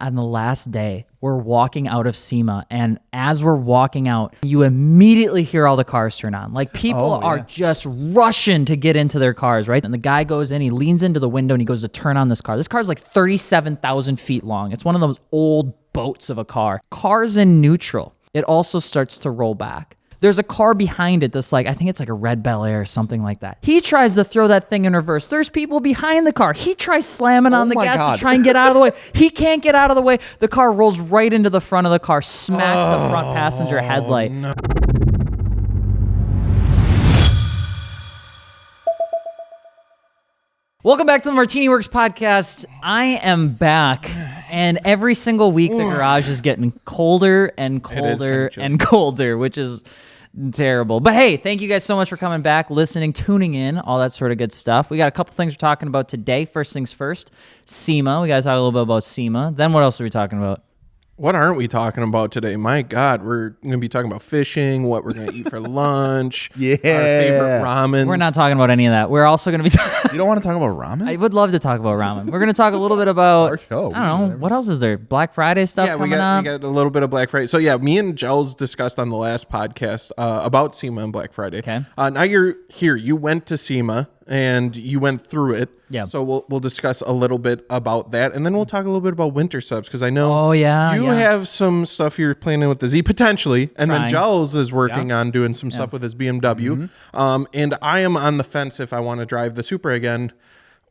On the last day, we're walking out of Sema, and as we're walking out, you immediately hear all the cars turn on. Like, people are just rushing to get into their cars, right? And the guy goes in, he leans into the window, and he goes to turn on this car. This car's like 37,000 feet long. It's one of those old boats of a car. Car's in neutral. It also starts to roll back. There's a car behind it that's like, I think it's like a red Bel Air or something like that. He tries to throw that thing in reverse. There's people behind the car. He tries slamming on the gas to try and get out of the way. He can't get out of the way. The car rolls right into the front of the car, smacks the front passenger headlight. No. Welcome back to the MartiniWorks Podcast. I am back, and every single week the garage is getting colder and colder and colder, which is terrible. But hey, thank you guys so much for coming back, listening, tuning in, all that sort of good stuff. We got a couple things we're talking about today. First things first, Sema. We got to talk a little bit about Sema. Then what else are we talking about? What aren't we talking about today? My God, we're going to be talking about fishing, what we're going to eat for lunch, our favorite ramen. We're not talking about any of that. We're also going to be talking... You don't want to talk about ramen? I would love to talk about ramen. We're going to talk a little bit about... Our show. I don't know. What else is there? Black Friday stuff coming up? We got a little bit of Black Friday. So yeah, me and Gels discussed on the last podcast about Sema and Black Friday. Okay. Now you're here. You went to Sema and you went through it. Yeah. So we'll discuss a little bit about that, and then we'll talk a little bit about winter subs, because I know you have some stuff you're planning with the Z potentially, and then Gels is working on doing some stuff with his BMW. And I am on the fence if I want to drive the Supra again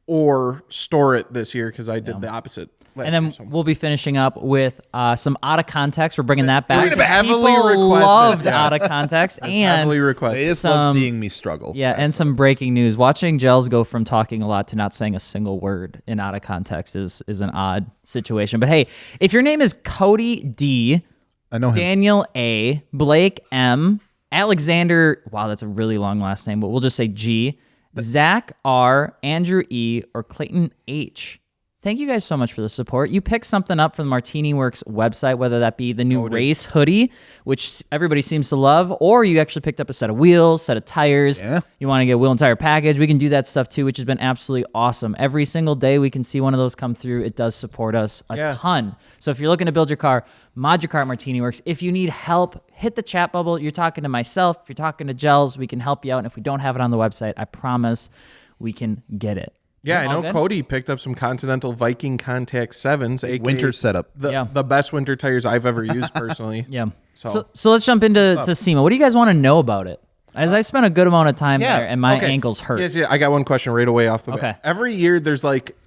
or store it this year, because I did the opposite. And then we'll be finishing up with some out of context. We're bringing that back. Heavily People requested. loved out of context, and heavily requested. They just love seeing me struggle. Yeah, and some breaking news. Watching Gels go from talking a lot to not saying a single word in out of context is an odd situation. But hey, if your name is Cody D, I know him. Daniel A, Blake M, Alexander. Wow, that's a really long last name, but we'll just say G. Zach R, Andrew E, or Clayton H. Thank you guys so much for the support. You picked something up from the MartiniWorks website, whether that be the new race hoodie, which everybody seems to love, or you actually picked up a set of wheels, set of tires. Yeah. You want to get a wheel and tire package. We can do that stuff too, which has been absolutely awesome. Every single day we can see one of those come through. It does support us a ton. So if you're looking to build your car, mod your car at MartiniWorks. If you need help, hit the chat bubble. You're talking to myself. If you're talking to Gels, we can help you out. And if we don't have it on the website, I promise we can get it. Yeah, I know Cody picked up some Continental Viking Contact 7s, aka winter setup. The best winter tires I've ever used personally. So let's jump into Sema. What do you guys want to know about it? As I spent a good amount of time there, and my ankles hurt. Yes, I got one question right away off the bat. Every year there's like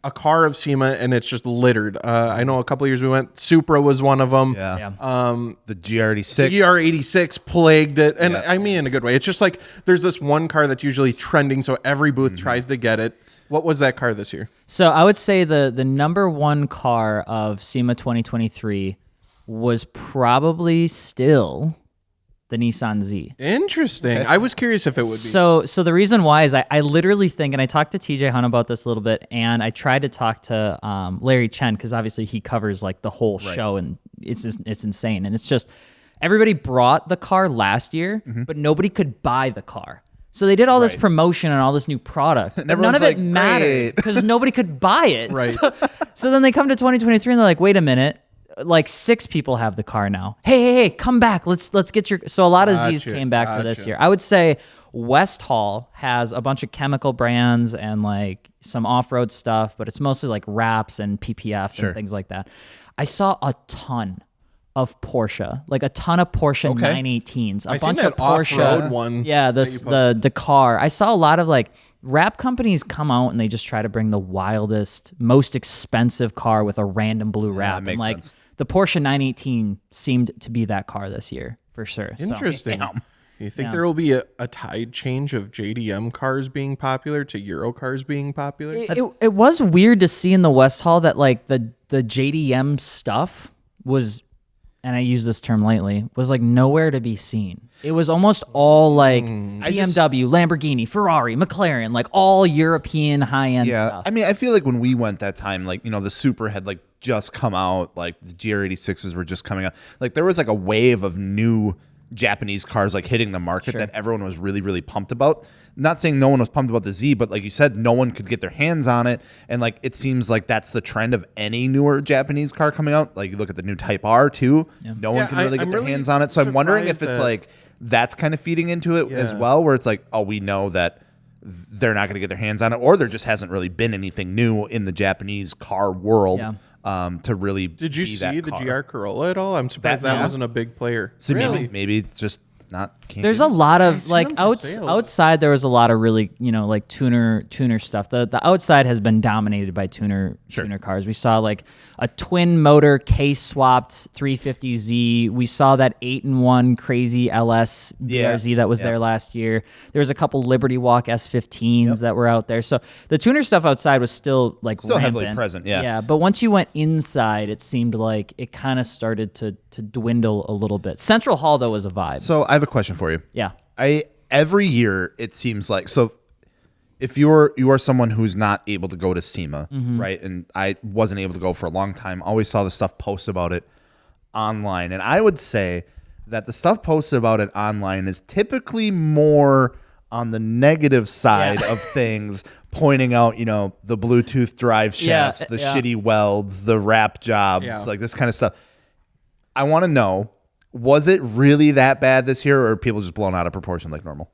a car of Sema, and it's just littered. I know a couple of years we went. Supra was one of them. Yeah. The GR86. The GR86 plagued it, and I mean in a good way. It's just like there's this one car that's usually trending, so every booth tries to get it. What was that car this year? So I would say the number one car of Sema 2023 was probably still the Nissan Z. Interesting. Okay. I was curious if it would be. So the reason why is I literally think, and I talked to TJ Hunt about this a little bit, and I tried to talk to Larry Chen, because obviously he covers like the whole show, and it's insane. And it's just, everybody brought the car last year, but nobody could buy the car. So they did all this promotion and all this new product, but none of it mattered because nobody could buy it. Right. So then they come to 2023 and they're like, wait a minute. Like 6 people have the car now. Hey, come back. Let's get your... So a lot of Z's came back for this year. I would say West Hall has a bunch of chemical brands and like some off-road stuff, but it's mostly like wraps and PPF and things like that. I saw a ton of Porsche, like a ton of Porsche 918s, a bunch of Porsche off-road one. Yeah, the Dakar. I saw a lot of like wrap companies come out and they just try to bring the wildest, most expensive car with a random blue wrap. Makes sense. The Porsche 918 seemed to be that car this year, for sure. Interesting. So, you think there will be a tide change of JDM cars being popular to Euro cars being popular? It was weird to see in the West Hall that like the JDM stuff was, and I use this term lightly, was like nowhere to be seen. It was almost all like BMW, Lamborghini, Ferrari, McLaren, like all European high-end stuff. I mean, I feel like when we went that time, like, you know, the Supra had like just come out, like the GR86s were just coming out. Like there was like a wave of new Japanese cars like hitting the market that everyone was really, really pumped about. not saying no one was pumped about the Z, but like you said, no one could get their hands on it. And like, it seems like that's the trend of any newer Japanese car coming out. Like you look at the new Type R too. Yeah. No one can really get their hands on it. So I'm wondering if it's like, that's kind of feeding into it as well, where it's like, oh, we know that they're not going to get their hands on it, or there just hasn't really been anything new in the Japanese car world to really. Did you see the GR Corolla at all? I'm surprised that wasn't a big player. So maybe it's just not. There's a lot of like outside. There was a lot of really like tuner stuff. The outside has been dominated by tuner cars. We saw like a twin motor case swapped 350Z. We saw that 8-in-1 crazy LS BRZ that was there last year. There was a couple Liberty Walk S15s that were out there. So the tuner stuff outside was still rampant. Heavily present. Yeah. But once you went inside, it seemed like it kind of started to dwindle a little bit. Central Hall though was a vibe. So I have a question for you. Yeah. Every year it seems like, so if you are someone who's not able to go to SEMA, right? And I wasn't able to go for a long time. Always saw the stuff posted about it online. And I would say that the stuff posted about it online is typically more on the negative side of things, pointing out, the Bluetooth drive shafts, the shitty welds, the wrap jobs, like this kind of stuff. I want to know, was it really that bad this year, or are people just blown out of proportion like normal?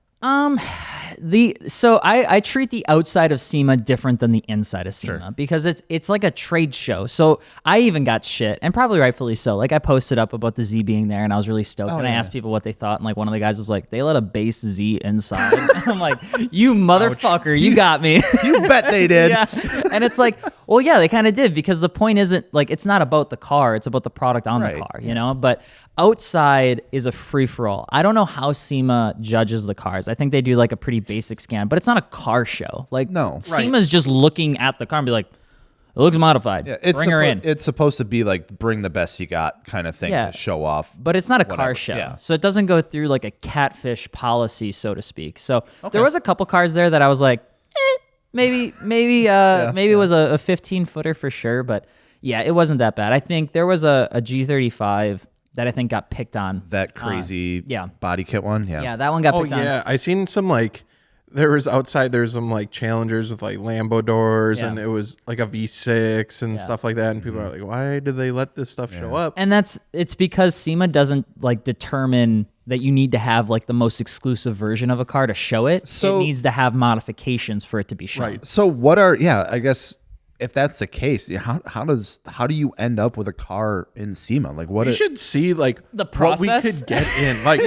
So I treat the outside of SEMA different than the inside of SEMA because it's like a trade show. So I even got shit, and probably rightfully so. Like I posted up about the Z being there, and I was really stoked. I asked people what they thought, and like one of the guys was like, "They let a base Z inside." I'm like, "You motherfucker, you got me." You bet they did. And it's like, well, yeah, they kind of did, because the point isn't like, it's not about the car, it's about the product on the car, you know. But outside is a free-for-all. I don't know how SEMA judges the cars. I think they do like a pretty basic scan, but it's not a car show. Like, no, SEMA's just looking at the car and be like, it looks modified. Yeah, bring her in. It's supposed to be like bring the best you got kind of thing to show off. But it's not a car show. Yeah. So it doesn't go through like a catfish policy, so to speak. So there was a couple cars there that I was like, maybe it was a 15-footer for sure. But yeah, it wasn't that bad. I think there was a G35 that I think got picked on. That crazy body kit one? Yeah. Yeah, that one got picked on. Oh, yeah. I seen some like, there's some like Challengers with like Lambo doors, and it was like a V6 and stuff like that. And people are like, why did they let this stuff show up? And it's because SEMA doesn't like determine that you need to have like the most exclusive version of a car to show it. So it needs to have modifications for it to be shown. Right. So what are, I guess, if that's the case, how do you end up with a car in SEMA? Like what? You should see like the process what we could get in, like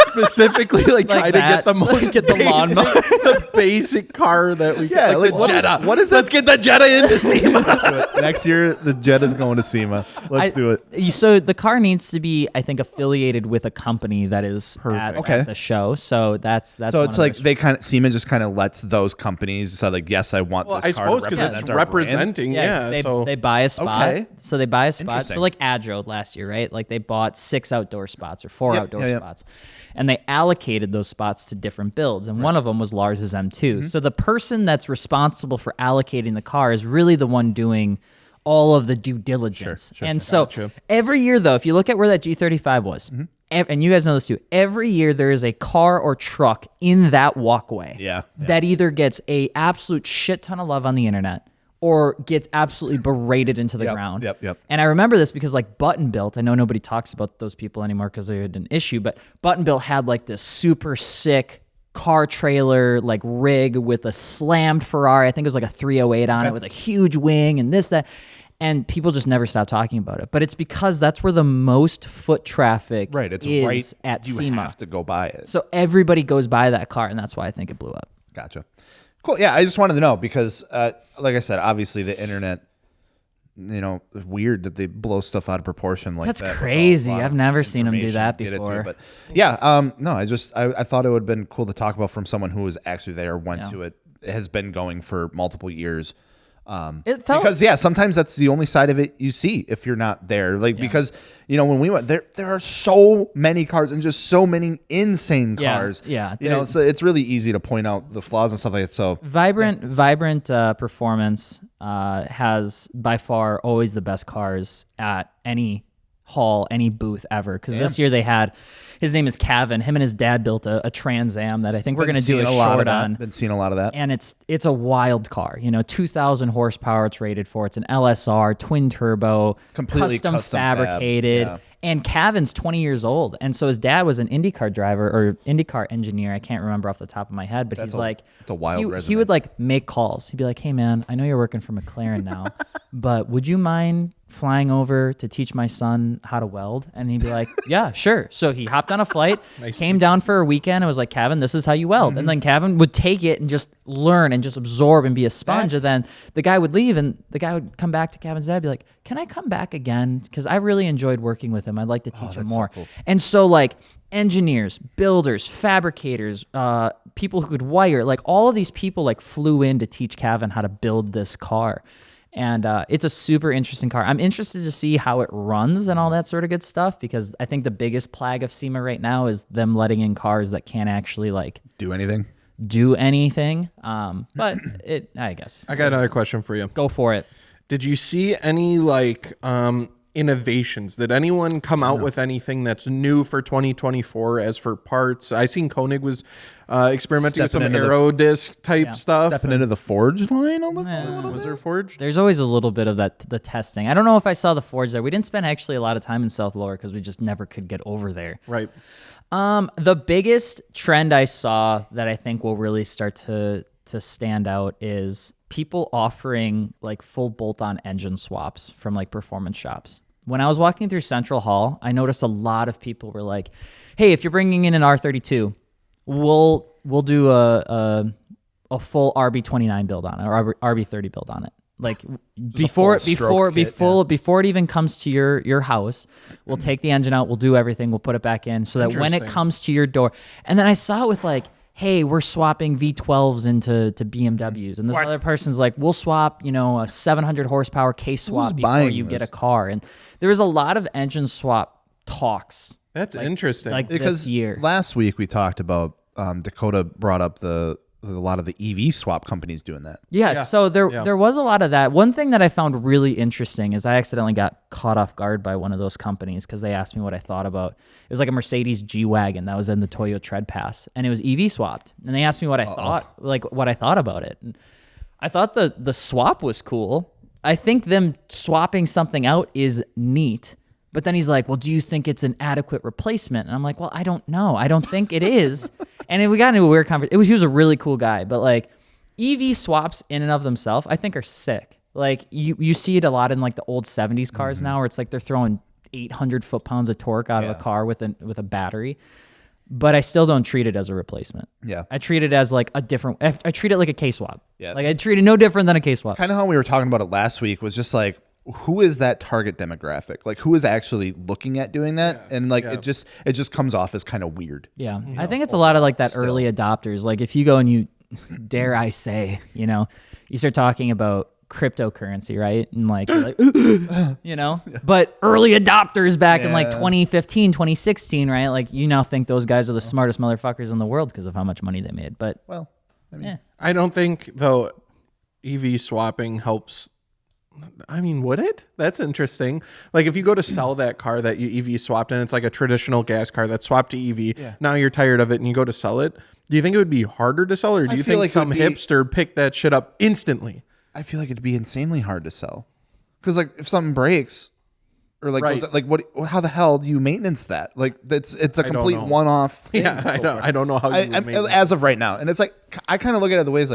specifically like try to get the most get the lawnmower, the basic car that we get, like the Jetta. What is Let's get the Jetta into SEMA. Next year, the Jetta's going to SEMA. Let's do it. So the car needs to be, I think, affiliated with a company that is at the show. So that's. So it's like SEMA just kind of lets those companies decide, like, yes, I want this car. I suppose because it's representing. So they buy a spot. Okay. So they buy a spot. So like Adro last year, right? Like they bought 6 outdoor spots or 4 outdoor spots. And they allocated those spots to different builds. And one of them was Lars's M2. Mm-hmm. So the person that's responsible for allocating the car is really the one doing all of the due diligence. And so every year, though, if you look at where that G35 was, and you guys know this too, every year there is a car or truck in that walkway that either gets a absolute shit ton of love on the internet or gets absolutely berated into the ground. And I remember this because like Button Built, I know nobody talks about those people anymore because they had an issue, but Button Built had like this super sick car trailer like rig with a slammed Ferrari. I think it was like a 308 on it with a huge wing and this, that. And people just never stop talking about it. But it's because that's where the most foot traffic is at SEMA. You have to go buy it. So everybody goes by that car, and that's why I think it blew up. Gotcha. Cool. Yeah, I just wanted to know because, like I said, obviously the internet, it's weird that they blow stuff out of proportion like that. That's crazy. I've never seen them do that before. But yeah, no, I thought it would have been cool to talk about from someone who was actually there, went to it, has been going for multiple years. Because sometimes that's the only side of it you see if you're not there. Like because when we went there are so many cars and just so many insane cars. So it's really easy to point out the flaws and stuff like that. So Vibrant Performance has by far always the best cars at any Hall, any booth ever. Because this year they had, his name is Kevin. Him and his dad built a Trans Am that I think we're going to do a short on. Been seeing a lot of that. And it's a wild car. 2,000 horsepower it's rated for. It's an LSR, twin turbo, completely custom fabricated. Yeah. And Kevin's 20 years old. And so his dad was an IndyCar driver or IndyCar engineer. I can't remember off the top of my head, but it's a wild resume. He would make calls. He'd be like, hey man, I know you're working for McLaren now, but would you mind flying over to teach my son how to weld? And he'd be like, yeah, sure. So he hopped on a flight, came down for a weekend and was like, Kevin, this is how you weld. And then Kevin would take it and just learn and just absorb and be a sponge. And then the guy would leave and the guy would come back to Kevin's dad and be like, can I come back again? Because I really enjoyed working with him. I'd like to teach him more. So cool. And so engineers, builders, fabricators, people who could wire, all of these people flew in to teach Kevin how to build this car. And it's a super interesting car. I'm interested to see how it runs and all that sort of good stuff, because I think the biggest plague of SEMA right now is them letting in cars that can't actually do anything. But I guess. I got another question for you. Go for it. Did you see any innovations? Did anyone come out with anything that's new for 2024 as for parts? I seen Koenig was experimenting with some aero disc type stuff. Stepping into the forged line a little bit. Was there forged? There's always a little bit of the testing. I don't know if I saw the forge there. We didn't spend actually a lot of time in South Lower because we just never could get over there. Right. The biggest trend I saw that I think will really start to stand out is people offering full bolt-on engine swaps from performance shops. When I was walking through Central Hall, I noticed a lot of people were like, "Hey, if you're bringing in an R32, we'll do a full RB29 build on it or RB30 build on it." Before it even comes to your house, we'll take the engine out, we'll do everything, we'll put it back in so that when it comes to your door. And then I saw it with hey, we're swapping V12s into BMWs. And this other person's like, we'll swap, a 700 horsepower K-swap before you get a car. And there was a lot of engine swap talks. That's interesting. This year. Last week we talked about, Dakota brought up a lot of the EV swap companies doing that. Yeah. So there was a lot of that. One thing that I found really interesting is I accidentally got caught off guard by one of those companies because they asked me what I thought about. It was a Mercedes G-Wagon that was in the Toyo Tread Pass, and it was EV swapped. And they asked me what I thought, what I thought about it. And I thought the swap was cool. I think them swapping something out is neat. But then he's like, well, do you think it's an adequate replacement? And I'm like, well, I don't know. I don't think it is. And we got into a weird conversation. He was a really cool guy, but EV swaps in and of themselves, I think are sick. You see it a lot in the old 70s cars now, where it's they're throwing 800 foot-pounds of torque out of a car with a battery. But I still don't treat it as a replacement. Yeah. I treat it as I treat it like a K-swap. Yeah. I treat it no different than a K-swap. Kind of how we were talking about it last week was just who is that target demographic? Who is actually looking at doing that? Yeah. And it just comes off as kind of weird. Yeah. I think it's a lot of that early adopters. If you go and you, dare I say, you start talking about cryptocurrency, right? And but early adopters back in 2015, 2016, right? You now think those guys are the smartest motherfuckers in the world because of how much money they made. But I don't think though EV swapping helps. I mean, would it? That's interesting. If you go to sell that car that you EV swapped and it's a traditional gas car that's swapped to EV, now you're tired of it and you go to sell it. Do you think it would be harder to sell, or do you think some hipster picked that shit up instantly? I feel like it'd be insanely hard to sell. Because if something breaks or how the hell do you maintenance that? It's a complete one-off thing. Yeah, I don't know how you would maintenance as of right now. And it's I kind of look at it the way it's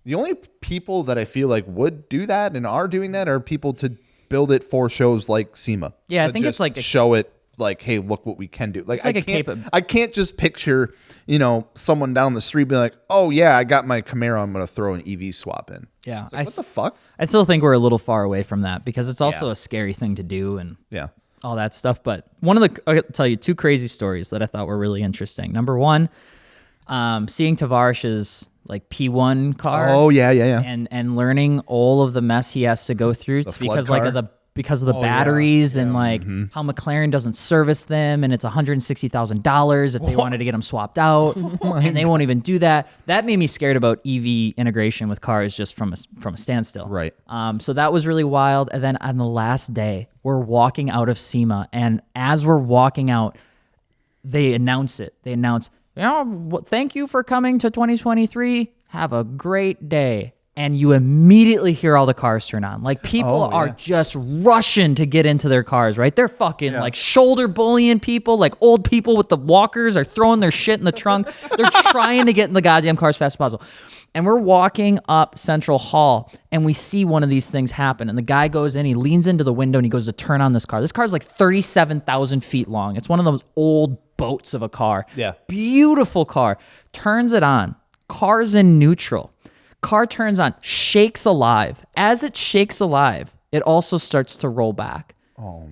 the only people that I feel would do that and are doing that are people to build it for shows like SEMA. Yeah, I think it's show it hey, look what we can do. I can't just picture, someone down the street being like, oh yeah, I got my Camaro, I'm going to throw an EV swap in. Yeah. What the fuck? I still think we're a little far away from that because it's also a scary thing to do and all that stuff. But I'll tell you two crazy stories that I thought were really interesting. Number one, seeing Tavarish's P1 car. Oh yeah. And learning all of the mess he has to go through because of the batteries and how McLaren doesn't service them, and it's $160,000 if they wanted to get them swapped out, and they won't even do that. That made me scared about EV integration with cars just from a standstill. Right. So that was really wild. And then on the last day, we're walking out of SEMA, and as we're walking out, they announce it. They announce, thank you for coming to 2023. Have a great day. And you immediately hear all the cars turn on. Like, people are just rushing to get into their cars, right? They're fucking like shoulder bullying people, like old people with the walkers are throwing their shit in the trunk. They're trying to get in the goddamn car as fast as possible. And we're walking up Central Hall, and we see one of these things happen. And the guy goes in, he leans into the window, and he goes to turn on this car. This car's like 37,000 feet long. It's one of those old boats of a car. Yeah. Beautiful car. Turns it on. Car's in neutral. Car turns on, shakes alive. As it shakes alive, it also starts to roll back.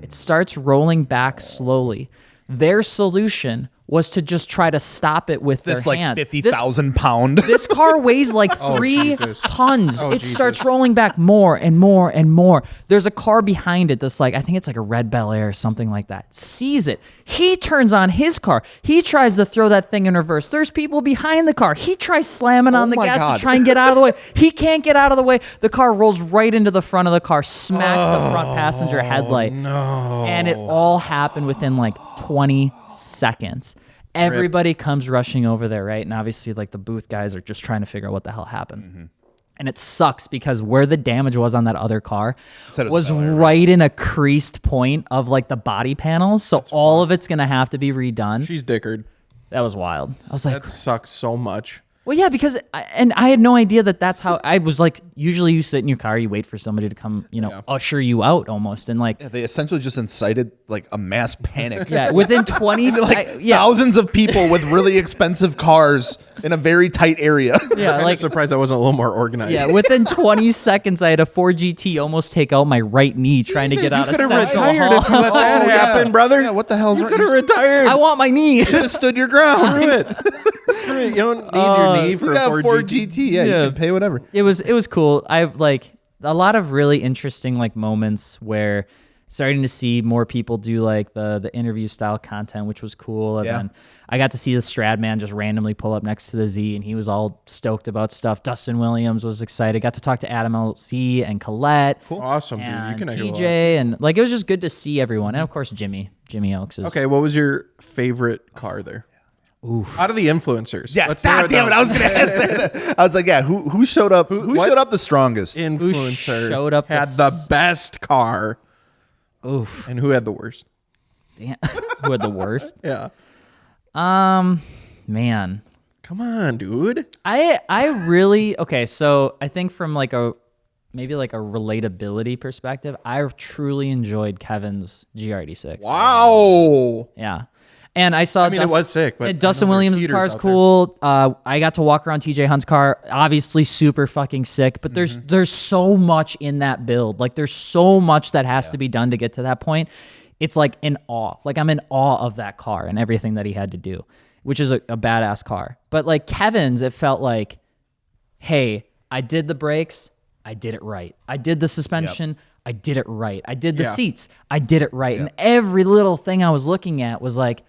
It starts rolling back slowly. Their solution was to just try to stop it with This their like hands. 50,000 pound. This car weighs like 3 tons. It starts rolling back more and more and more. There's a car behind it that's like, I think it's like a red Bel Air or something like that. Sees it. He turns on his car. He tries to throw that thing in reverse. There's people behind the car. He tries slamming on the gas to try and get out of the way. He can't get out of the way. The car rolls right into the front of the car, smacks the front passenger headlight. No. And it all happened within like 20 seconds. Everybody comes rushing over there, right? And obviously, like, the booth guys are just trying to figure out what the hell happened. Mm-hmm. And it sucks because where the damage was on that other car was Bel Air, right in a creased point of like the body panels. So all of it's going to have to be redone. She's dickered. That was wild. I was like, That sucks so much. well, yeah, because I had no idea that's how I was like, usually you sit in your car, you wait for somebody to come, usher you out almost. And like, They essentially just incited like a mass panic. yeah, within 20 Like thousands of people with really expensive cars in a very tight area. yeah, I'm like, surprised I wasn't a little more organized. yeah, within 20 seconds, I had a Ford GT almost take out my right knee trying to get out of You could have Central retired if you Hall. let that happen, brother. Yeah, what the hell's You wrong? could have retired. I want my knee. should have stood your ground. Screw it. Screw it. You don't need your knee for You a got Ford Ford GT. GT. Yeah, you can pay whatever. It was cool. I like a lot of really interesting like moments where starting to see more people do like the interview style content, which was cool. And then I got to see the Stradman just randomly pull up next to the Z, and he was all stoked about stuff. Dustin Williams was excited. Got to talk to Adam LC and Colette. Cool. Awesome, dude. You And can TJ, and like it was just good to see everyone. And of course Jimmy Oaks is Okay, what was your favorite car there? Oof. Out of the influencers. Yes. Let's narrow God damn it. down. I was going to ask that. I was like, yeah, who showed up? Who what? showed up the strongest? Influencer showed up had the best car. Oof. And who had the worst? Damn. Who had the worst? Yeah. Man. Come on, dude. I really okay, so I think from like a maybe like a relatability perspective, I truly enjoyed Kevin's GR86. Wow. Yeah. And I saw I mean, it was sick, but Dustin I know there's Williams' heaters car is out cool. I got to walk around TJ Hunt's car, obviously super fucking sick, but there's so much in that build. Like there's so much that has to be done to get to that point. It's like in awe. Like I'm in awe of that car and everything that he had to do, which is a badass car. But like Kevin's, it felt like, hey, I did the brakes, I did it right. I did the suspension, I did it right. I did the seats, I did it right. And every little thing I was looking at was like,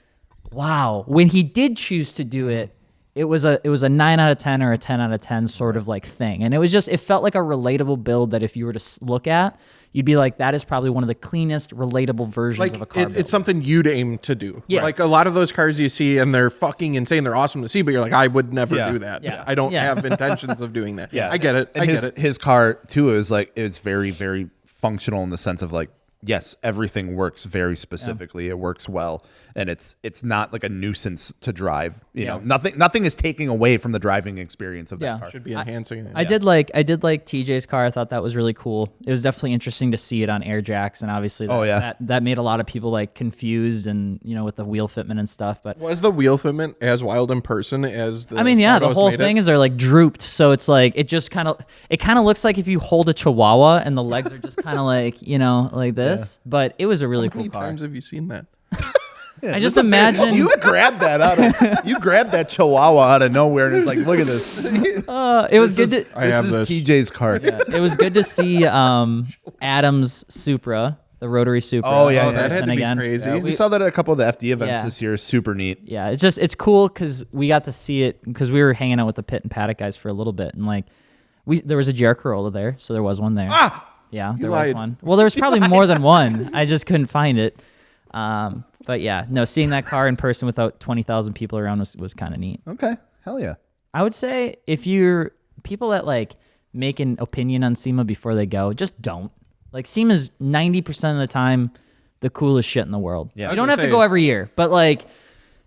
wow. When he did choose to do it, it was a 9 out of 10 or a 10 out of 10 sort of like thing. And it felt like a relatable build that if you were to look at, you'd be like, that is probably one of the cleanest, relatable versions of a car build. It's something you'd aim to do. Yeah. Like a lot of those cars you see and they're fucking insane. They're awesome to see, but you're like, I would never do that. Yeah. I don't Yeah. have intentions of doing that. Yeah. I get it. And I get it. his car too is like, it's very, very functional in the sense of like, yes, everything works very specifically. It works well, and it's not like a nuisance to drive. You know, nothing is taking away from the driving experience of that car. Should be enhancing it. I did like TJ's car. I thought that was really cool. It was definitely interesting to see it on air jacks, and obviously that made a lot of people like confused and with the wheel fitment and stuff. But Was the wheel fitment as wild in person as the I mean, yeah, the photos whole made thing it? is they're like drooped, so it's like it kind of looks like if you hold a Chihuahua and the legs are just kind of like like this. But it was a really How many cool car. times have you seen that? I just imagine You grabbed that Chihuahua out of nowhere, and it's like, look at this. it was good to I have This is this. TJ's car. it was good to see Adam's Supra, the rotary Supra. Oh, yeah, in yeah. That had person to be again. crazy. Yeah, we saw that at a couple of the FD events Yeah. this year. Super neat. Yeah, it's cool because we got to see it because we were hanging out with the Pit and Paddock guys for a little bit, and like there was a GR Corolla there, so there was one there. Yeah, there was one. Well, there was probably more than one. I just couldn't find it. But yeah, no, seeing that car in person without 20,000 people around was kind of neat. Okay, hell yeah. I would say if you're people that like make an opinion on SEMA before they go, just don't. Like SEMA's 90% of the time the coolest shit in the world. Yeah, you don't have to go every year, but like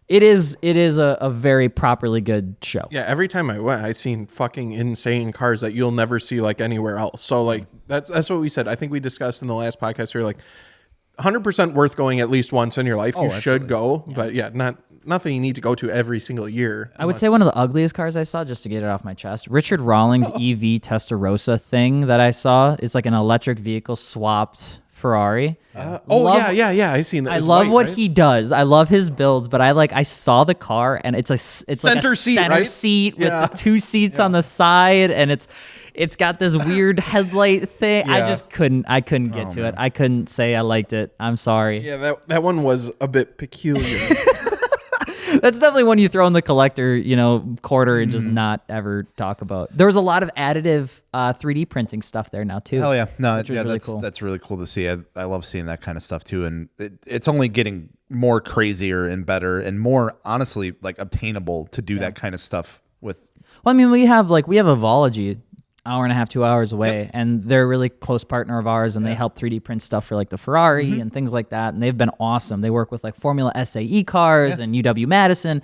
it is a very properly good show. Yeah, every time I went, I seen fucking insane cars that you'll never see like anywhere else. So like that's what we said. I think we discussed in the last podcast. We're like 100% worth going at least once in your life. You should go, but yeah, nothing you need to go to every single year. I would say one of the ugliest cars I saw, just to get it off my chest, Richard Rawlings EV Testarossa thing that I saw is like an electric vehicle swapped Ferrari. Yeah. I seen that. I love what he does. I love his builds, but I saw the car and it's center like a seat, center seat with the two seats on the side, and it's got this weird headlight thing. I just couldn't get to it. I couldn't say I liked it. I'm sorry. Yeah, that one was a bit peculiar. That's definitely one you throw in the collector, quarter and just not ever talk about. There was a lot of additive 3D printing stuff there now too. Hell yeah. No, really cool. That's really cool to see. I love seeing that kind of stuff too. And it's only getting more crazier and better and more honestly like obtainable to do that kind of stuff with. Well, I mean, we have Evology, hour and a half, 2 hours away, and they're a really close partner of ours, and they help 3D print stuff for like the Ferrari and things like that, and they've been awesome. They work with like Formula SAE cars and UW-Madison,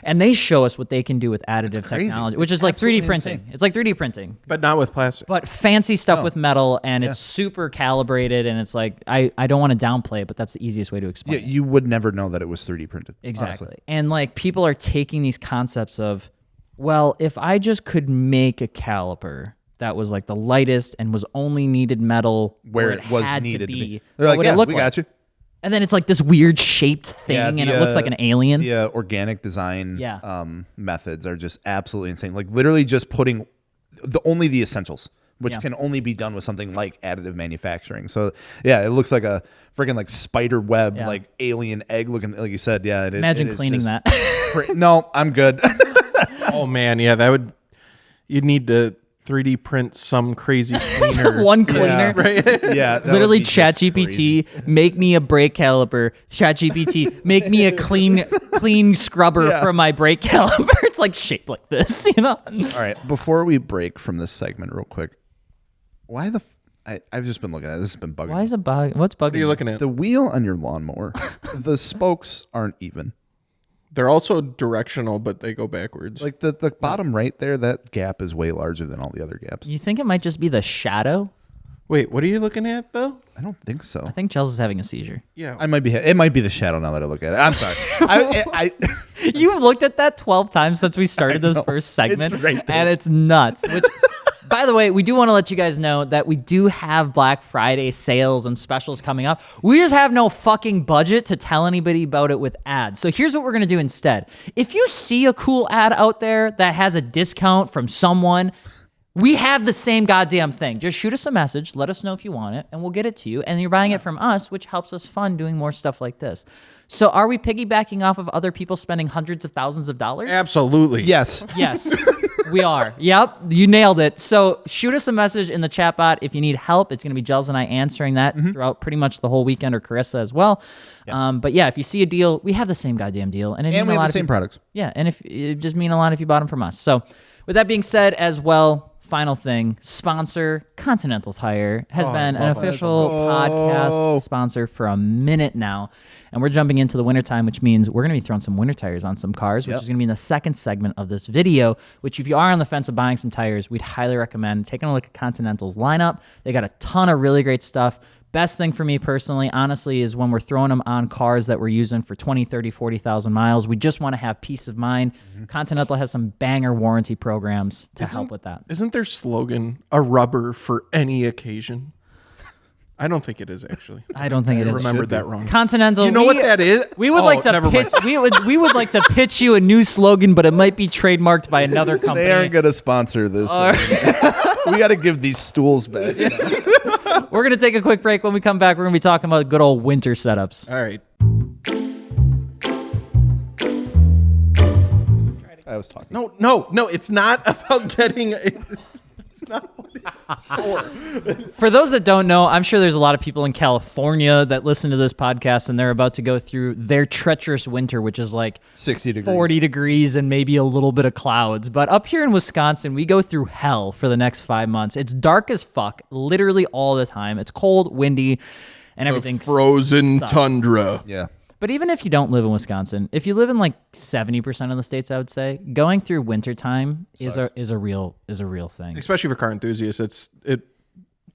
and they show us what they can do with additive technology, which is like 3D printing. Insane. It's like 3D printing. But not with plastic. But fancy stuff with metal, and it's super calibrated, and it's like, I don't want to downplay it, but that's the easiest way to explain it. You would never know that it was 3D printed. Exactly. Honestly. And like people are taking these concepts of, well, if I just could make a caliper that was like the lightest and was only needed metal where it was needed to be. They're like, yeah, we got you. And then it's like this weird shaped thing, and it looks like an alien. Yeah, organic design methods are just absolutely insane. Like literally just putting only the essentials, which can only be done with something like additive manufacturing. So yeah, it looks like a freaking like spider web, like alien egg looking. Like you said, yeah. Imagine cleaning that. No, I'm good. Oh man, yeah, you'd need to 3D print some crazy cleaner. One cleaner. Yeah. Literally ChatGPT, make me a brake caliper. ChatGPT, make me a clean scrubber for my brake caliper. It's like shaped like this, All right. Before we break from this segment real quick, why I've just been looking at it. This has been bugging me. Why is it bugging? What's bugging? What are you looking at? The wheel on your lawnmower, the spokes aren't even. They're also directional, but they go backwards. Like the bottom right there, that gap is way larger than all the other gaps. You think it might just be the shadow? Wait, what are you looking at though? I don't think so. I think Chelsea is having a seizure. Yeah, it might be the shadow now that I look at it. I'm sorry. You've looked at that 12 times since we started this first segment, and it's nuts. Which, by the way, we do want to let you guys know that we do have Black Friday sales and specials coming up. We just have no fucking budget to tell anybody about it with ads. So here's what we're going to do instead. If you see a cool ad out there that has a discount from someone, we have the same goddamn thing. Just shoot us a message, let us know if you want it, and we'll get it to you. And you're buying it from us, which helps us fund doing more stuff like this. So are we piggybacking off of other people spending hundreds of thousands of dollars? Absolutely. Yes. Yes, we are. Yep, you nailed it. So shoot us a message in the chat bot if you need help. It's going to be Gels and I answering that throughout pretty much the whole weekend, or Carissa as well. Yep. But yeah, if you see a deal, we have the same goddamn deal. And we have the same products. Yeah, and if it just mean a lot if you bought them from us. So with that being said as well, final thing, sponsor Continental Tire has been an official podcast sponsor for a minute now. And we're jumping into the wintertime, which means we're going to be throwing some winter tires on some cars, which is going to be in the second segment of this video, which if you are on the fence of buying some tires, we'd highly recommend taking a look at Continental's lineup. They got a ton of really great stuff. Best thing for me personally, honestly, is when we're throwing them on cars that we're using for 20, 30, 40,000 miles. We just want to have peace of mind. Continental has some banger warranty programs to help with that. Isn't their slogan, a rubber for any occasion? I don't think it is, actually. I don't think it is. I remembered that wrong. Continental. You know what that is? We would like to pitch. We would like to pitch you a new slogan, but it might be trademarked by another company. They aren't going to sponsor this. We got to give these stools back. We're going to take a quick break. When we come back, we're going to be talking about good old winter setups. All right. I was talking. No. It's not about getting. It's not. For those that don't know, I'm sure there's a lot of people in California that listen to this podcast and they're about to go through their treacherous winter, which is like 60 degrees, 40 degrees and maybe a little bit of clouds. But up here in Wisconsin, we go through hell for the next 5 months. It's dark as fuck, literally all the time. It's cold, windy, and everything. Frozen sucks. Tundra. Yeah. But even if you don't live in Wisconsin, if you live in like 70% of the states, I would say going through wintertime is a real thing. Especially for car enthusiasts, it's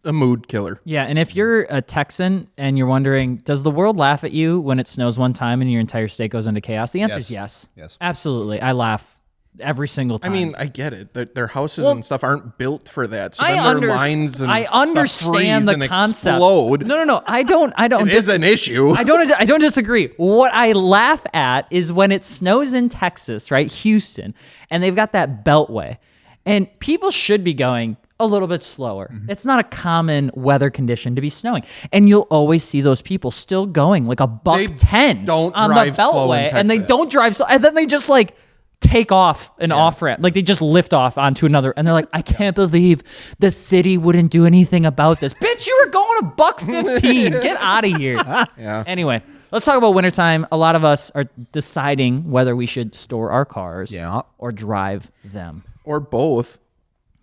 a mood killer. Yeah, and if you're a Texan and you're wondering, does the world laugh at you when it snows one time and your entire state goes into chaos? The answer is yes. Yes. Absolutely. I laugh every single time. I mean, I get it. Their houses and stuff aren't built for that. So then their lines and I stuff understand freeze the and concept. Explode. No. I don't. It is an issue. I don't disagree. What I laugh at is when it snows in Texas, right? Houston, and they've got that beltway. And people should be going a little bit slower. Mm-hmm. It's not a common weather condition to be snowing. And you'll always see those people still going like a $110 on the beltway, and they don't drive slow. And then they just like take off an off ramp. Like they just lift off onto another, and they're like, I can't believe the city wouldn't do anything about this. Bitch, you were going $115. Get out of here. Yeah. Anyway, let's talk about wintertime. A lot of us are deciding whether we should store our cars or drive them. Or both.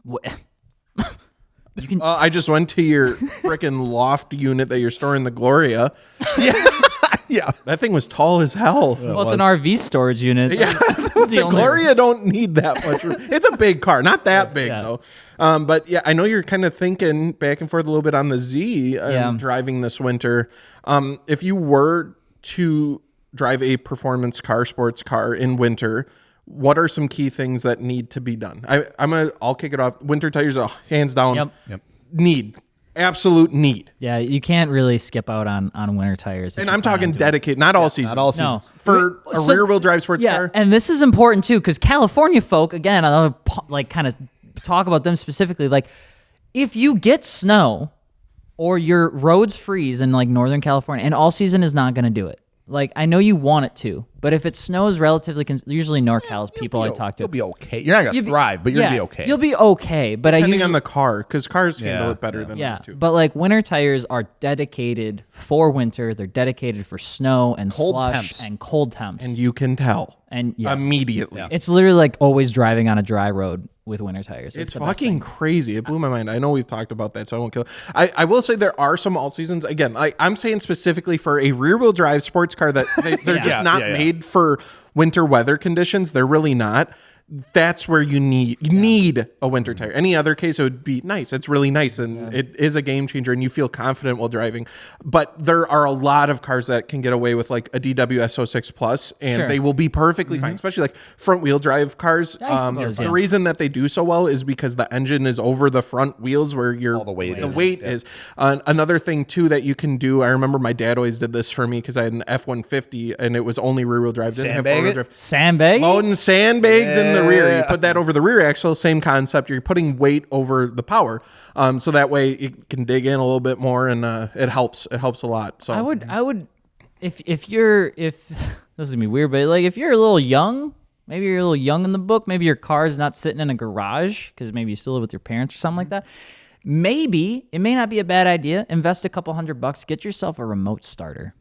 You can. I just went to your freaking loft unit that you're storing the Gloria. Yeah, that thing was tall as hell. Well, it's an RV storage unit. Yeah, the Gloria don't need that much room. It's a big car, not that big though. But yeah, I know you're kind of thinking back and forth a little bit on the Z driving this winter. If you were to drive a performance car, sports car in winter, what are some key things that need to be done? I'll kick it off. Winter tires, hands down. Yep. Need. Absolute need. Yeah, you can't really skip out on winter tires. And I'm talking dedicated, not all seasons. Not all seasons. No. For a rear-wheel drive sports car. And this is important too, because California folk, again, I'll like kind of talk about them specifically. Like, if you get snow or your roads freeze in like Northern California, and all season is not going to do it. Like, I know you want it to, but if it snows relatively, usually NorCal people I talk to. You'll be okay. You're not going to thrive, but you're going to be okay. You'll be okay. But Depending on the car, because cars handle it better than that too. But like winter tires are dedicated for winter. They're dedicated for snow and slush and cold temps. And you can tell. And immediately. Yeah. It's literally like always driving on a dry road with winter tires. It's fucking crazy. It blew my mind. I know we've talked about that, so I won't kill. I will say there are some all seasons. Again, I'm saying specifically for a rear wheel drive sports car that they're just not made for winter weather conditions. They're really not. That's where you need a winter tire. Any other case, it would be nice. It's really nice, and it is a game changer, and you feel confident while driving. But there are a lot of cars that can get away with like a DW S06 Plus, and they will be perfectly fine, especially like front wheel drive cars. The reason that they do so well is because the engine is over the front wheels where all the weight is. Another thing too that you can do, I remember my dad always did this for me because I had an F-150 and it was only rear wheel drive. Didn't have four-wheel drive. Sandbag? Loading sandbags in the rear. You put that over the rear axle, same concept. You're putting weight over the power, so that way it can dig in a little bit more, and it helps. It helps a lot. So I would, if this is gonna be weird, but like if you're a little young, maybe you're a little young in the book, maybe your car's not sitting in a garage because maybe you still live with your parents or something like that. Maybe it may not be a bad idea. Invest a couple $100, get yourself a remote starter.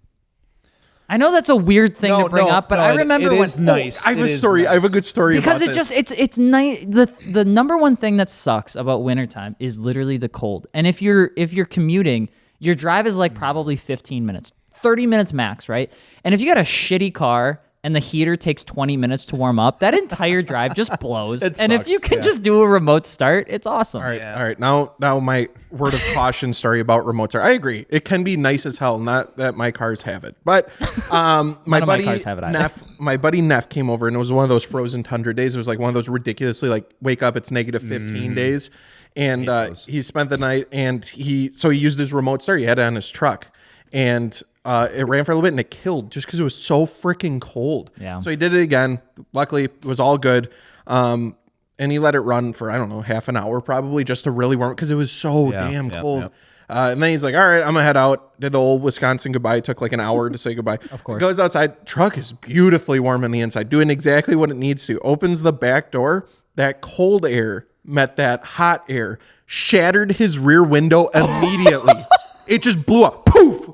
I know that's a weird thing to bring up, but I remember it when is nice. I have a story. I have a good story because about it's nice. The number one thing that sucks about wintertime is literally the cold. And if you're commuting, your drive is like probably 15 minutes, 30 minutes max, right? And if you got a shitty car and the heater takes 20 minutes to warm up, that entire drive just blows. And if you can just do a remote start, it's awesome. All right. Now my word of caution story about remote start. I agree. It can be nice as hell. Not that my cars have it, but my buddy Neff came over, and it was one of those frozen tundra days. It was like one of those ridiculously like wake up, it's negative 15 days, and he spent the night, and he used his remote start. He had it on his truck, and it ran for a little bit and it killed just because it was so freaking cold. Yeah. So he did it again. Luckily, it was all good. And he let it run for, I don't know, half an hour probably just to really warm because it was so damn cold. And then he's like, all right, I'm going to head out. Did the old Wisconsin goodbye. It took like an hour to say goodbye. Of course. Goes outside. Truck is beautifully warm on the inside, doing exactly what it needs to. Opens the back door. That cold air met that hot air, shattered his rear window immediately. It just blew up. Poof!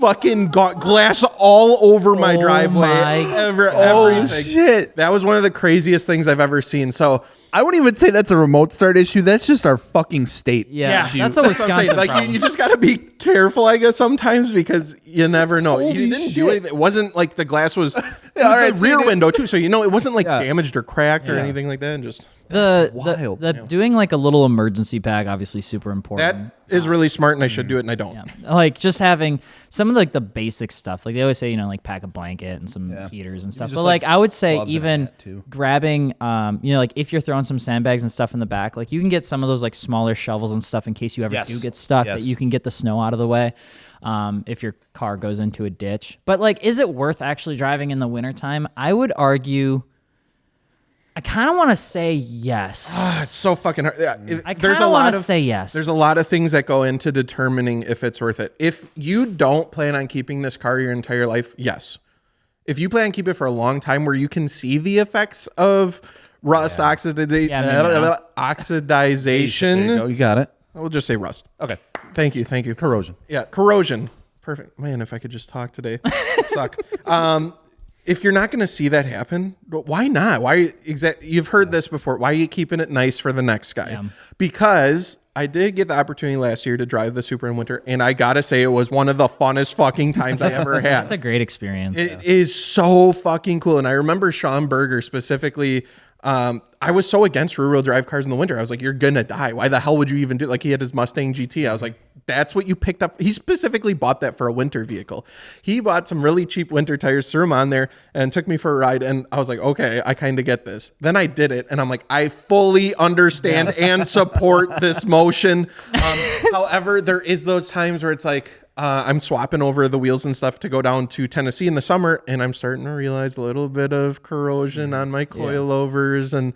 Fucking got glass all over my driveway. Everything. Shit. That was one of the craziest things I've ever seen. So I wouldn't even say that's a remote start issue. That's just our fucking state. Yeah, issue. that's a Wisconsin like problem. you just got to be careful, I guess, sometimes because you never know. You didn't do anything. It wasn't like the glass was, the rear window too. So it wasn't like damaged or cracked or anything like that. And just wild. Doing like a little emergency pack, obviously super important. that is really smart, and I should do it, and I don't. Yeah. Like just having some of like the basic stuff. Like they always say, like pack a blanket and some heaters and stuff. But like I would say even grabbing, like if you're throwing some sandbags and stuff in the back, like you can get some of those like smaller shovels and stuff in case you ever do get stuck, that you can get the snow out of the way if your car goes into a ditch. But like, is it worth actually driving in the wintertime? I would argue, I kind of want to say yes. It's so fucking hard. I kind of want to say yes. There's a lot of things that go into determining if it's worth it. If you don't plan on keeping this car your entire life, yes. If you plan on keeping it for a long time where you can see the effects of rust, oxidization. There you go. You got it. We'll just say rust. Okay. Thank you. Corrosion. Yeah, corrosion. Perfect. Man, if I could just talk today. Suck. If you're not going to see that happen, why not? You've heard this before. Why are you keeping it nice for the next guy? Yeah. Because I did get the opportunity last year to drive the Supra in winter, and I got to say it was one of the funnest fucking times I ever had. It's a great experience. It is so fucking cool. And I remember Sean Berger specifically. I was so against rear-wheel drive cars in the winter. I was like, you're going to die. Why the hell would you even do it? Like he had his Mustang GT. I was like, that's what you picked up. He specifically bought that for a winter vehicle. He bought some really cheap winter tires, threw them on there, and took me for a ride. And I was like, okay, I kind of get this. Then I did it, and I'm like, I fully understand and support this motion. However, there is those times where it's like, I'm swapping over the wheels and stuff to go down to Tennessee in the summer, and I'm starting to realize a little bit of corrosion on my coilovers. And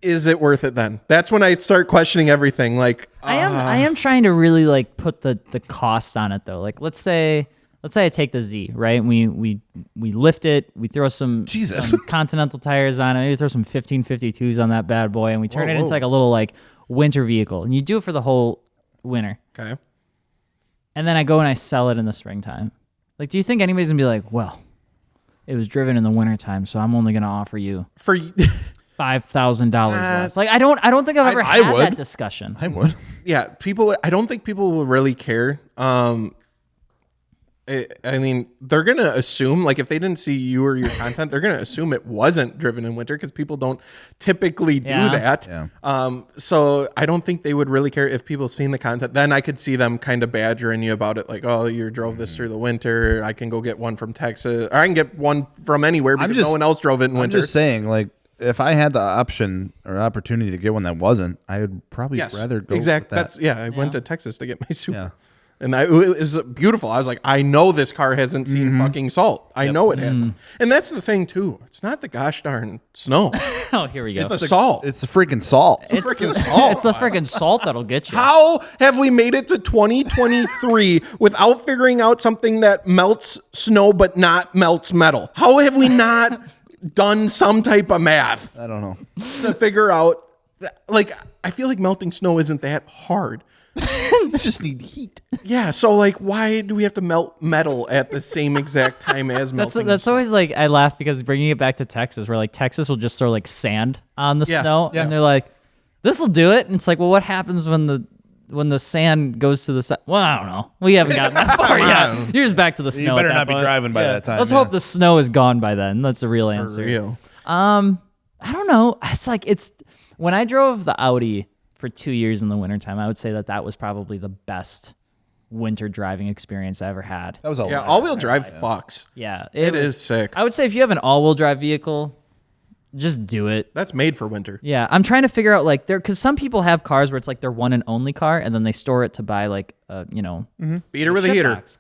is it worth it then? That's when I start questioning everything. Like I am trying to really like put the cost on it though. Like let's say I take the Z, right? And we lift it, we throw some Continental tires on it, maybe throw some 1552s on that bad boy, and we turn it into like a little like winter vehicle. And you do it for the whole winter. Okay. And then I go and I sell it in the springtime. Like, do you think anybody's gonna be like, well, it was driven in the wintertime, so I'm only gonna offer you for $5,000 less? Like, I don't think I've ever had that discussion. I would. Yeah, I don't think people will really care. I mean, they're going to assume, like, if they didn't see you or your content, they're going to assume it wasn't driven in winter because people don't typically do that. Yeah. So I don't think they would really care if people seen the content. Then I could see them kind of badgering you about it. Like, oh, you drove this through the winter. I can go get one from Texas. Or I can get one from anywhere because no one else drove it in winter. I'm just saying, like, if I had the option or opportunity to get one that wasn't, I would probably rather go with that. I went to Texas to get my Supra. Yeah. And it was beautiful. I was like, I know this car hasn't seen fucking salt. I know it hasn't. And that's the thing, too. It's not the gosh darn snow. Oh, here we go. It's the salt. It's the freaking salt. It's the freaking salt that'll get you. How have we made it to 2023 without figuring out something that melts snow but not melts metal? How have we not done some type of math? I don't know. To figure out, like, I feel like melting snow isn't that hard. You just need heat. Yeah, so like, why do we have to melt metal at the same exact time as melting? That's always like, I laugh because bringing it back to Texas, where like Texas will just throw like sand on the snow, and they're like, "This will do it." And it's like, well, what happens when the sand goes to the side? Well, I don't know. We haven't gotten that far yet. You're just back to the snow. You better not be driving by that time. Let's hope the snow is gone by then. That's the real answer. For real. I don't know. It's when I drove the Audi for 2 years in the wintertime, I would say that was probably the best winter driving experience I ever had. That was all-wheel drive fucks. Yeah. It is sick. I would say if you have an all-wheel drive vehicle, just do it. That's made for winter. Yeah. I'm trying to figure out like because some people have cars where it's like their one and only car, and then they store it to buy like beater with a heater. Box.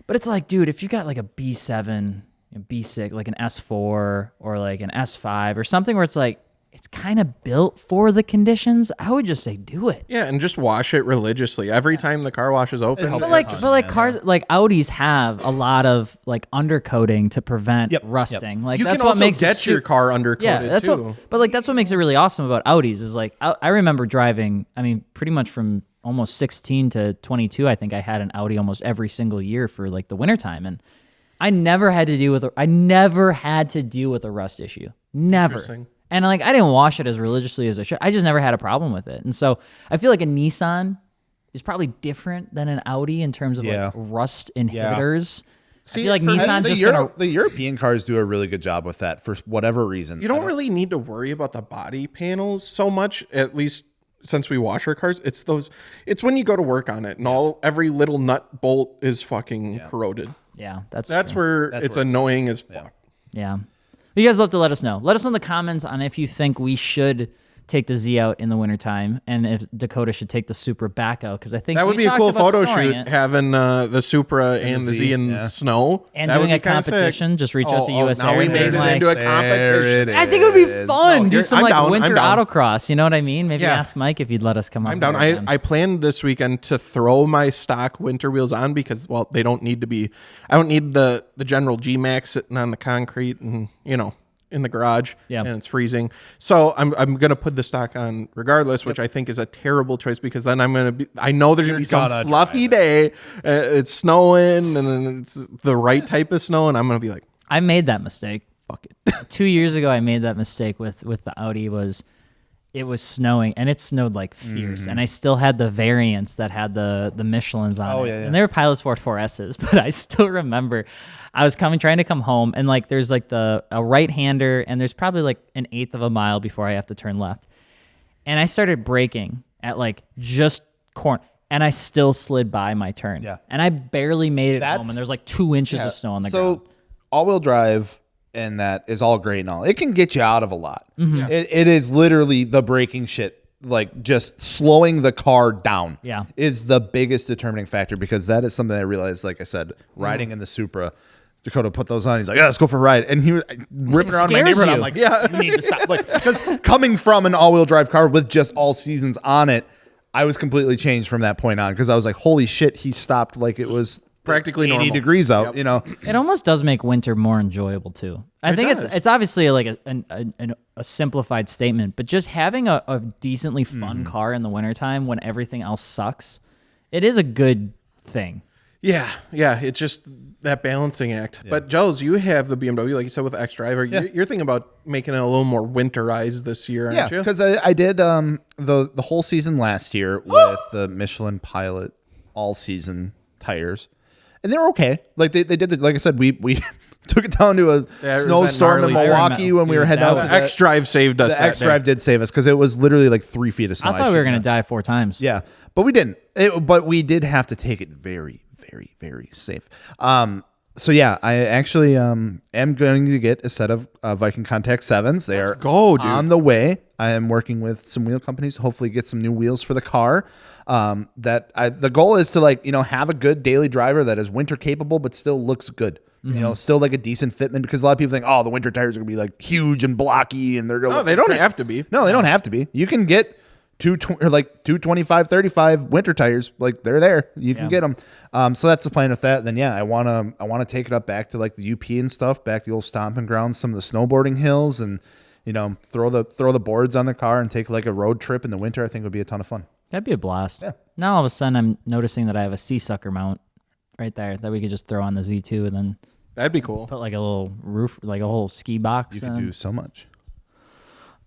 But it's like, dude, if you got like a B7, a B6, like an S4 or like an S5 or something where it's like, it's kind of built for the conditions. I would just say do it. Yeah, and just wash it religiously every time the car wash is open. But like cars, like Audis have a lot of like undercoating to prevent rusting. Like you that's can what also makes get your car undercoated too. But like that's what makes it really awesome about Audis is like I remember driving. I mean, pretty much from almost 16 to 22, I think I had an Audi almost every single year for like the wintertime, and I never had to deal with a rust issue. Never. And like I didn't wash it as religiously as I should. I just never had a problem with it. And so I feel like a Nissan is probably different than an Audi in terms of like rust inhibitors. See, I feel like Nissan's just the European cars do a really good job with that for whatever reason. You don't really need to worry about the body panels so much, at least since we wash our cars. It's when you go to work on it and every little nut bolt is fucking corroded. Yeah, that's where it's annoying as fuck. Yeah. You guys love to let us know. Let us know in the comments on if you think we should take the Z out in the wintertime and if Dakota should take the Supra back out. Because I think that would be a cool photo shoot, having the Supra and the Z in snow. And doing a competition. Just reach out to US Air. Now we made it into a competition. I think it would be fun. Do some like winter autocross. You know what I mean? Maybe ask Mike if he'd let us come on. I'm down. I planned this weekend to throw my stock winter wheels on because, well, they don't need to be. I don't need the general G-Max sitting on the concrete and, in the garage and it's freezing. So I'm going to put the stock on regardless, which I think is a terrible choice because then I know there's going to be some fluffy day. It's snowing and then it's the right type of snow. And I'm going to be like, I made that mistake. Fuck it. 2 years ago, I made that mistake with the Audi. It was snowing and it snowed like fierce. And I still had the variants that had the Michelins on it. And they were Pilot Sport 4S's, but I still remember I was trying to come home and like there's like a right-hander and there's probably like an eighth of a mile before I have to turn left. And I started braking at like just corner and I still slid by my turn. Yeah. And I barely made it home and there's like 2 inches of snow on the ground. So all-wheel drive and that is all great and all. It can get you out of a lot. Mm-hmm. Yeah. It is literally the braking shit. Like just slowing the car down is the biggest determining factor because that is something I realized, like I said, riding in the Supra, Dakota put those on. He's like, let's go for a ride. And he was ripping around my neighborhood. I'm like, you need to stop. Like, because coming from an all-wheel drive car with just all seasons on it, I was completely changed from that point on because I was like, holy shit, he stopped like it was practically 80 degrees out, It almost does make winter more enjoyable too. I think it's obviously like a simplified statement, but just having a decently fun car in the wintertime when everything else sucks, it is a good thing. Yeah, it's just that balancing act. Yeah. But Giles, you have the BMW, like you said, with xDrive. You're thinking about making it a little more winterized this year, aren't you? Yeah, because I did the whole season last year with the Michelin Pilot all-season tires. And they were okay. Like they did this. Like I said, we took it down to a snowstorm in Milwaukee when we were heading out. The xDrive saved us. The xDrive did save us because it was literally like 3 feet of snow. I thought we were going to die 4 times. Yeah, but we didn't. But we did have to take it very, very, very safe. So yeah, I actually am going to get a set of Viking Contact 7s. They are on the way. I am working with some wheel companies to hopefully get some new wheels for the car. The goal is to have a good daily driver that is winter capable but still looks good. Mm-hmm. Still like a decent fitment because a lot of people think, the winter tires are gonna be like huge and blocky and they're gonna. No, they don't have to be. No, they don't have to be. You can get 225, 35 winter tires. Like they're there. You can get them. So that's the plan with that. Then I wanna take it up back to like the UP and stuff, back to the old stomping grounds, some of the snowboarding hills, and throw the boards on the car and take like a road trip in the winter. I think would be a ton of fun. That'd be a blast. Yeah. Now all of a sudden I'm noticing that I have a sea sucker mount right there that we could just throw on the Z2 and then that'd be cool. Put like a little roof, like a whole ski box. You could do so much.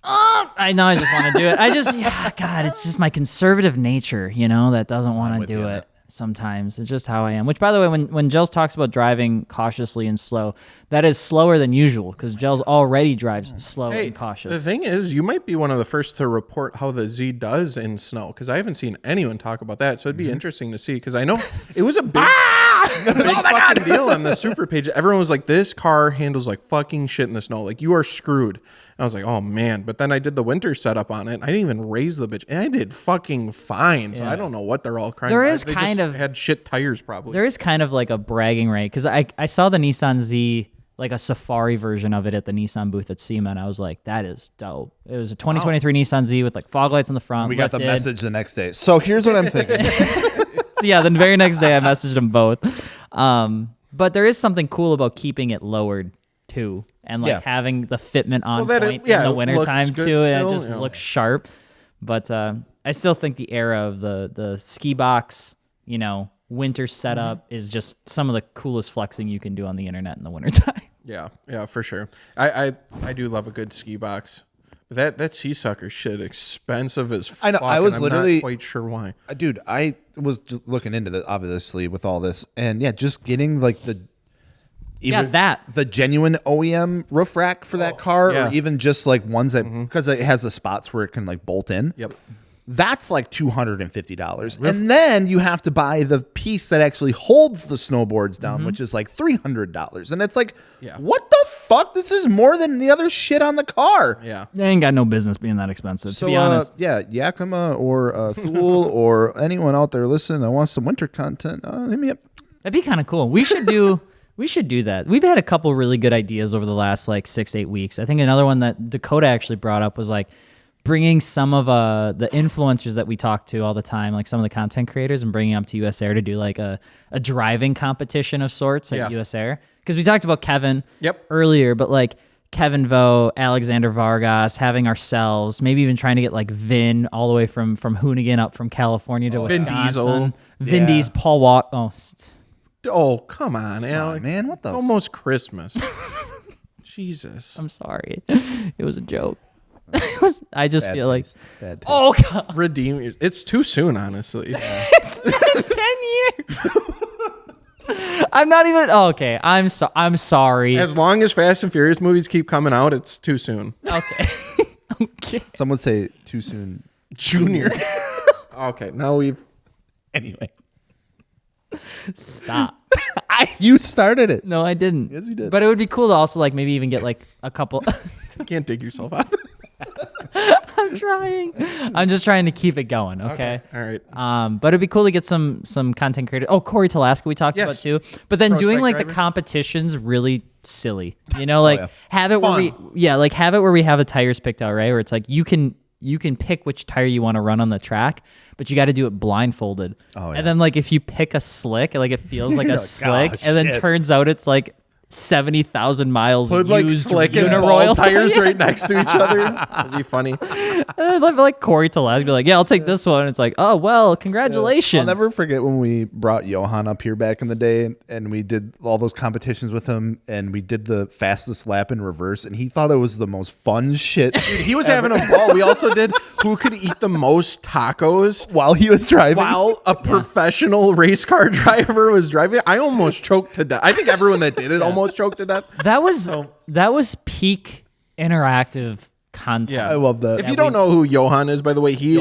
I know. I just want to do it. God, it's just my conservative nature, that doesn't want to do it. Sometimes it's just how I am. Which, by the way, when Gels talks about driving cautiously and slow, that is slower than usual because Gels already drives slow and cautious. The thing is, you might be one of the first to report how the Z does in snow because I haven't seen anyone talk about that. So it'd be interesting to see because I know it was a big, fucking deal on the Super page. Everyone was like, "This car handles like fucking shit in the snow. Like you are screwed." I was like, oh man. But then I did the winter setup on it. I didn't even raise the bitch. And I did fucking fine. So I don't know what they're all crying about. There is kind of had shit tires probably. There is kind of like a bragging right because I saw the Nissan Z like a safari version of it at the Nissan booth at Sema, and I was like, that is dope. It was a 2023 Nissan Z with like fog lights in the front. We got the message the next day. So here's what I'm thinking. So yeah, the very next day I messaged them both. But there is something cool about keeping it lowered too, and like having the fitment on point in the wintertime too, and it just looks sharp. But I still think the era of the ski box, winter setup is just some of the coolest flexing you can do on the internet in the wintertime. Yeah, for sure. I do love a good ski box. That sea sucker shit expensive as fuck. I know. I was I'm literally not quite sure why. Dude, I was just looking into that obviously with all this, and just getting like the genuine OEM roof rack for that car, or even just like ones that because it has the spots where it can like bolt in. Yep. That's like $250. And then you have to buy the piece that actually holds the snowboards down, which is like $300. And it's like, what the fuck? This is more than the other shit on the car. Yeah. They ain't got no business being that expensive, to be honest. Yakima or Thule or anyone out there listening that wants some winter content, hit me up. That'd be kind of cool. We should do that. We've had a couple really good ideas over the last like 6-8 weeks. I think another one that Dakota actually brought up was like, bringing some of the influencers that we talk to all the time, like some of the content creators, and bringing them to US Air to do like a driving competition of sorts at US Air. Because we talked about Kevin earlier, but like Kevin Vo, Alexander Vargas, having ourselves, maybe even trying to get like Vin all the way from Hoonigan up from California to Wisconsin. Vin Diesel, Paul Walker. Oh, come on, Alex. Man, what the? It's almost Christmas. Jesus. I'm sorry. It was a joke. I just feel like, bad taste. Oh God, Redeem. It's too soon, honestly. It's been 10 years. I'm not even. Okay, I'm sorry. As long as Fast and Furious movies keep coming out, it's too soon. Okay. Okay. Some would say too soon. Junior. Okay, now we've. Anyway. Stop. You started it. No, I didn't. Yes, you did. But it would be cool to also like maybe even get like a couple. You can't dig yourself out. I'm trying. I'm just trying to keep it going. Okay. All right. But it'd be cool to get some content creators. Oh, Corey Talaska we talked about too. But then doing like the competitions really silly. Have it where we have the tires picked out, right? Where it's like you can pick which tire you want to run on the track, but you got to do it blindfolded. Oh, yeah. And then like if you pick a slick, like it feels like a slick, and then turns out it's like 70,000 miles. Put like slick and ball tires right next to each other. That'd be funny. And like Corey Talaska be like, yeah, I'll take this one. And it's like, oh well, congratulations. I'll never forget when we brought Johan up here back in the day, and we did all those competitions with him, and we did the fastest lap in reverse, and he thought it was the most fun shit. Dude, he was having a ball. We also did who could eat the most tacos while he was driving. While a professional race car driver was driving. I almost choked to death. I think everyone that did it almost choked to death. That was peak interactive content. Yeah, I love that. If you don't know who Johan is, by the way, he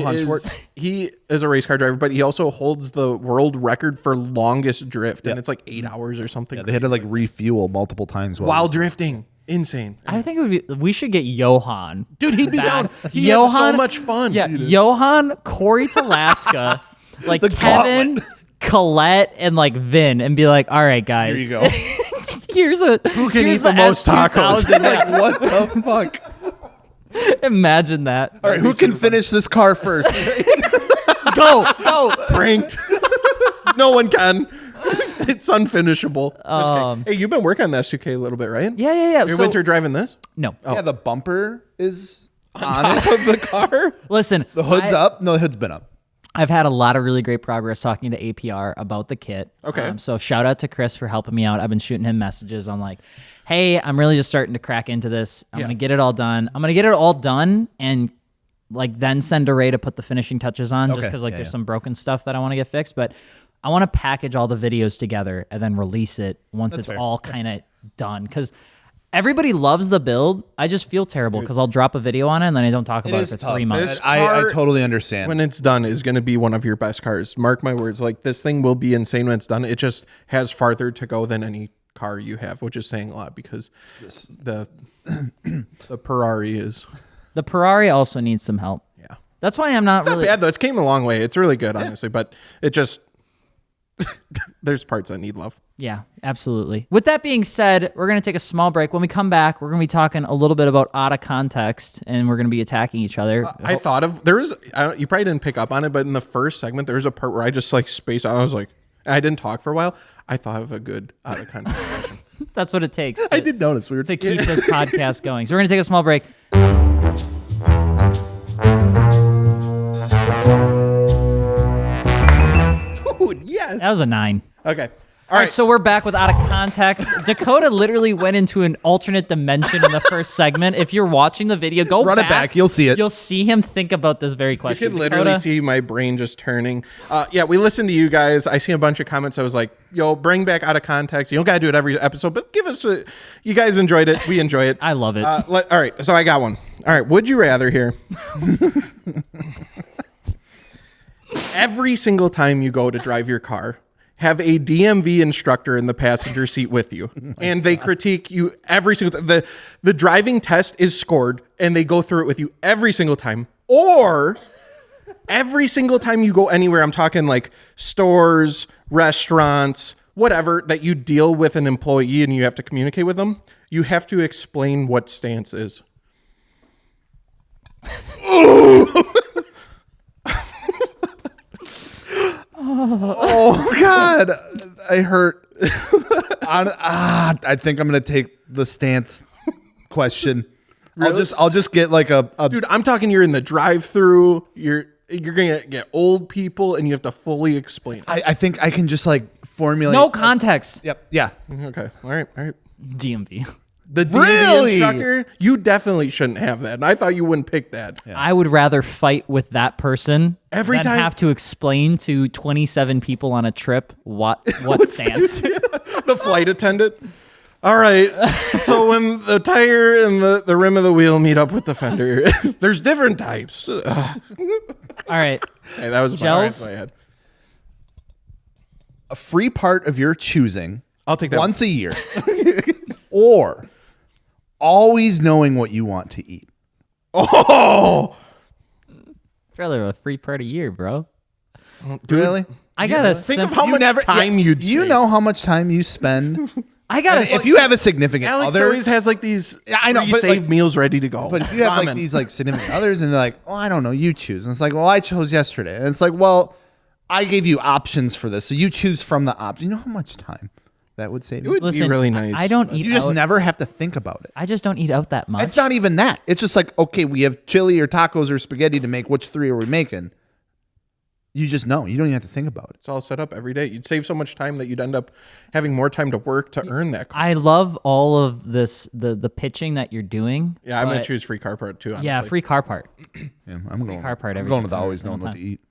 is a race car driver, but he also holds the world record for longest drift, and it's like 8 hours or something. Yeah, they had to like refuel multiple times while drifting. Insane. I think we should get Johan. Dude, he'd be down. He had so much fun. Yeah, Johan, Corey Talaska, like Kevin, Colette, and like Vin, and be like, all right, guys. Here you go. Who can eat the most tacos? Like, what the fuck? Imagine that. All right, who can finish this car first? Go. Pranked. No one can. It's unfinishable. Hey, you've been working on the S2K a little bit, right? Yeah. Your winter driving this? No. Oh. Yeah, the bumper is on top of the car. Listen, the hood's up. No, the hood's been up. I've had a lot of really great progress talking to APR about the kit. Okay. So shout out to Chris for helping me out. I've been shooting him messages on like, hey, I'm really just starting to crack into this. I'm going to get it all done. I'm going to get it all done and like then send a Ray to put the finishing touches on just because there's some broken stuff that I want to get fixed. But I want to package all the videos together and then release it once it's all kind of done. Because everybody loves the build. I just feel terrible because I'll drop a video on it and then I don't talk about it for 3 months. I totally understand. When it's done, is going to be one of your best cars. Mark my words. Like this thing will be insane when it's done. It just has farther to go than any car you have, which is saying a lot because the Ferrari is. The Ferrari also needs some help. Yeah, that's why I'm not it's really not bad though. It's came a long way. It's really good, honestly, but it just there's parts that need love. Yeah, absolutely. With that being said, we're going to take a small break. When we come back, we're going to be talking a little bit about out of context, and we're going to be attacking each other. I thought of, you probably didn't pick up on it, but in the first segment, there was a part where I just like spaced out. I was like, I didn't talk for a while. I thought of a good out of context question. That's what it takes. I did notice we were to keep this podcast going. So we're going to take a small break. Dude, yes. That was a 9. Okay. All right, so we're back with Out of Context. Dakota literally went into an alternate dimension in the first segment. If you're watching the video, go run it back. You'll see it. You'll see him think about this very question. You can literally see my brain just turning. Yeah, we listened to you guys. I see a bunch of comments. I was like, yo, bring back Out of Context. You don't got to do it every episode, but give us a... You guys enjoyed it. We enjoy it. I love it. All right, so I got one. All right, would you rather here? Every single time you go to drive your car, have a DMV instructor in the passenger seat with you, and they critique you every single time. The driving test is scored, and they go through it with you every single time. Or every single time you go anywhere, I'm talking like stores, restaurants, whatever, that you deal with an employee and you have to communicate with them, you have to explain what stance is. Oh God, I hurt. I think I'm gonna take the stance question. Really? I'll just get like a dude. I'm talking. You're in the drive-through. You're gonna get old people, and you have to fully explain. I think I can just like formulate. No context. Yep. Yeah. Okay. All right. DMV. The DMV instructor, you definitely shouldn't have that. And I thought you wouldn't pick that. Yeah. I would rather fight with that person every time have to explain to 27 people on a trip what stance. The flight attendant. All right. So when the tire and the rim of the wheel meet up with the fender, there's different types. All right. Hey, that was my head. A free part of your choosing. I'll take that once a year. Or always knowing what you want to eat. Oh, it's rather a free part a year, bro. Dude, really? I gotta think of how much time you'd. You know how much time you spend. I gotta. If you have a significant Alex other, always has like these. I know, but saved meals ready to go. But if you have like these like significant others, and they're like, "Oh, I don't know, you choose," and it's like, "Well, I chose yesterday," and it's like, "Well, I gave you options for this, so you choose from the options." You know how much time that would save? It would be really nice. I don't eat. You just never have to think about it. I just don't eat out that much. It's not even that. It's just like, okay, we have chili or tacos or spaghetti to make. Which 3 are we making? You just know. You don't even have to think about it. It's all set up every day. You'd save so much time that you'd end up having more time to work to earn that car. I love all of this, the pitching that you're doing. Yeah, I'm going to choose free car part too, honestly. Yeah, free car part. Yeah, I'm going car part I'm going with always knowing what to eat.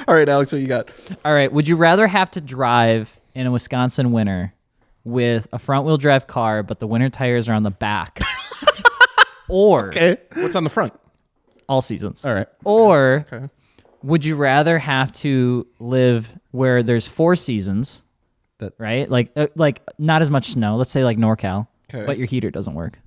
All right, Alex, what you got? All right, would you rather have to drive in a Wisconsin winter with a front-wheel drive car, but the winter tires are on the back? Or... Okay. What's on the front? All seasons. All right. Or... Okay. Would you rather have to live where there's 4 seasons, right? Like not as much snow. Let's say like NorCal, but your heater doesn't work.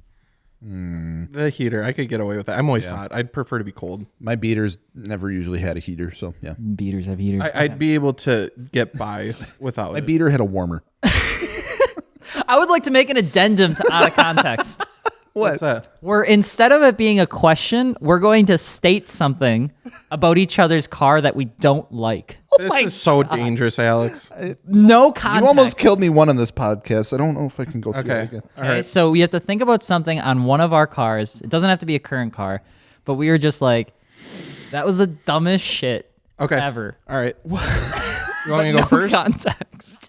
The heater, I could get away with that. I'm always hot. I'd prefer to be cold. My beaters never usually had a heater, so yeah. Beaters have heaters. I'd be able to get by without My it. beater had a warmer. I would like to make an addendum to Out of Context. What's that? Where instead of it being a question, we're going to state something about each other's car that we don't like. This is so dangerous, Alex. No context. You almost killed me one on this podcast. I don't know if I can go through that again. All right. So we have to think about something on one of our cars. It doesn't have to be a current car, but we were just like, that was the dumbest shit ever. All right. You want me to go first? Context.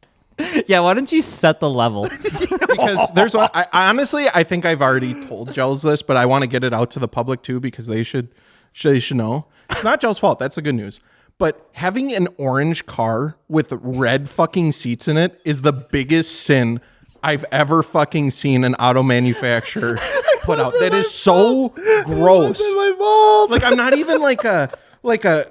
Yeah, why don't you set the level? Because there's one. Honestly, I think I've already told Gels this, but I want to get it out to the public too because they should know. It's not Gels' fault. That's the good news. But having an orange car with red fucking seats in it is the biggest sin I've ever fucking seen an auto manufacturer put out. That is so gross. Like I'm not even like a like a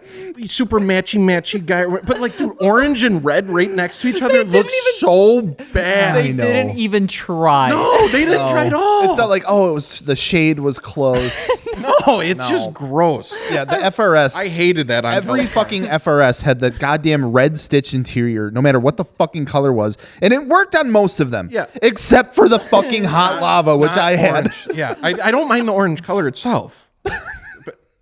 super matchy guy, but like, dude, orange and red right next to each other looks so bad. They didn't even try. No, they didn't try at all. It's not like, oh, it was the shade was close. No, it's just gross. Yeah, the FRS. I hated that. On Every fucking FRS had the goddamn red stitch interior, no matter what the fucking color was, and it worked on most of them. Yeah, except for the fucking hot lava, which I had. Yeah, I don't mind the orange color itself.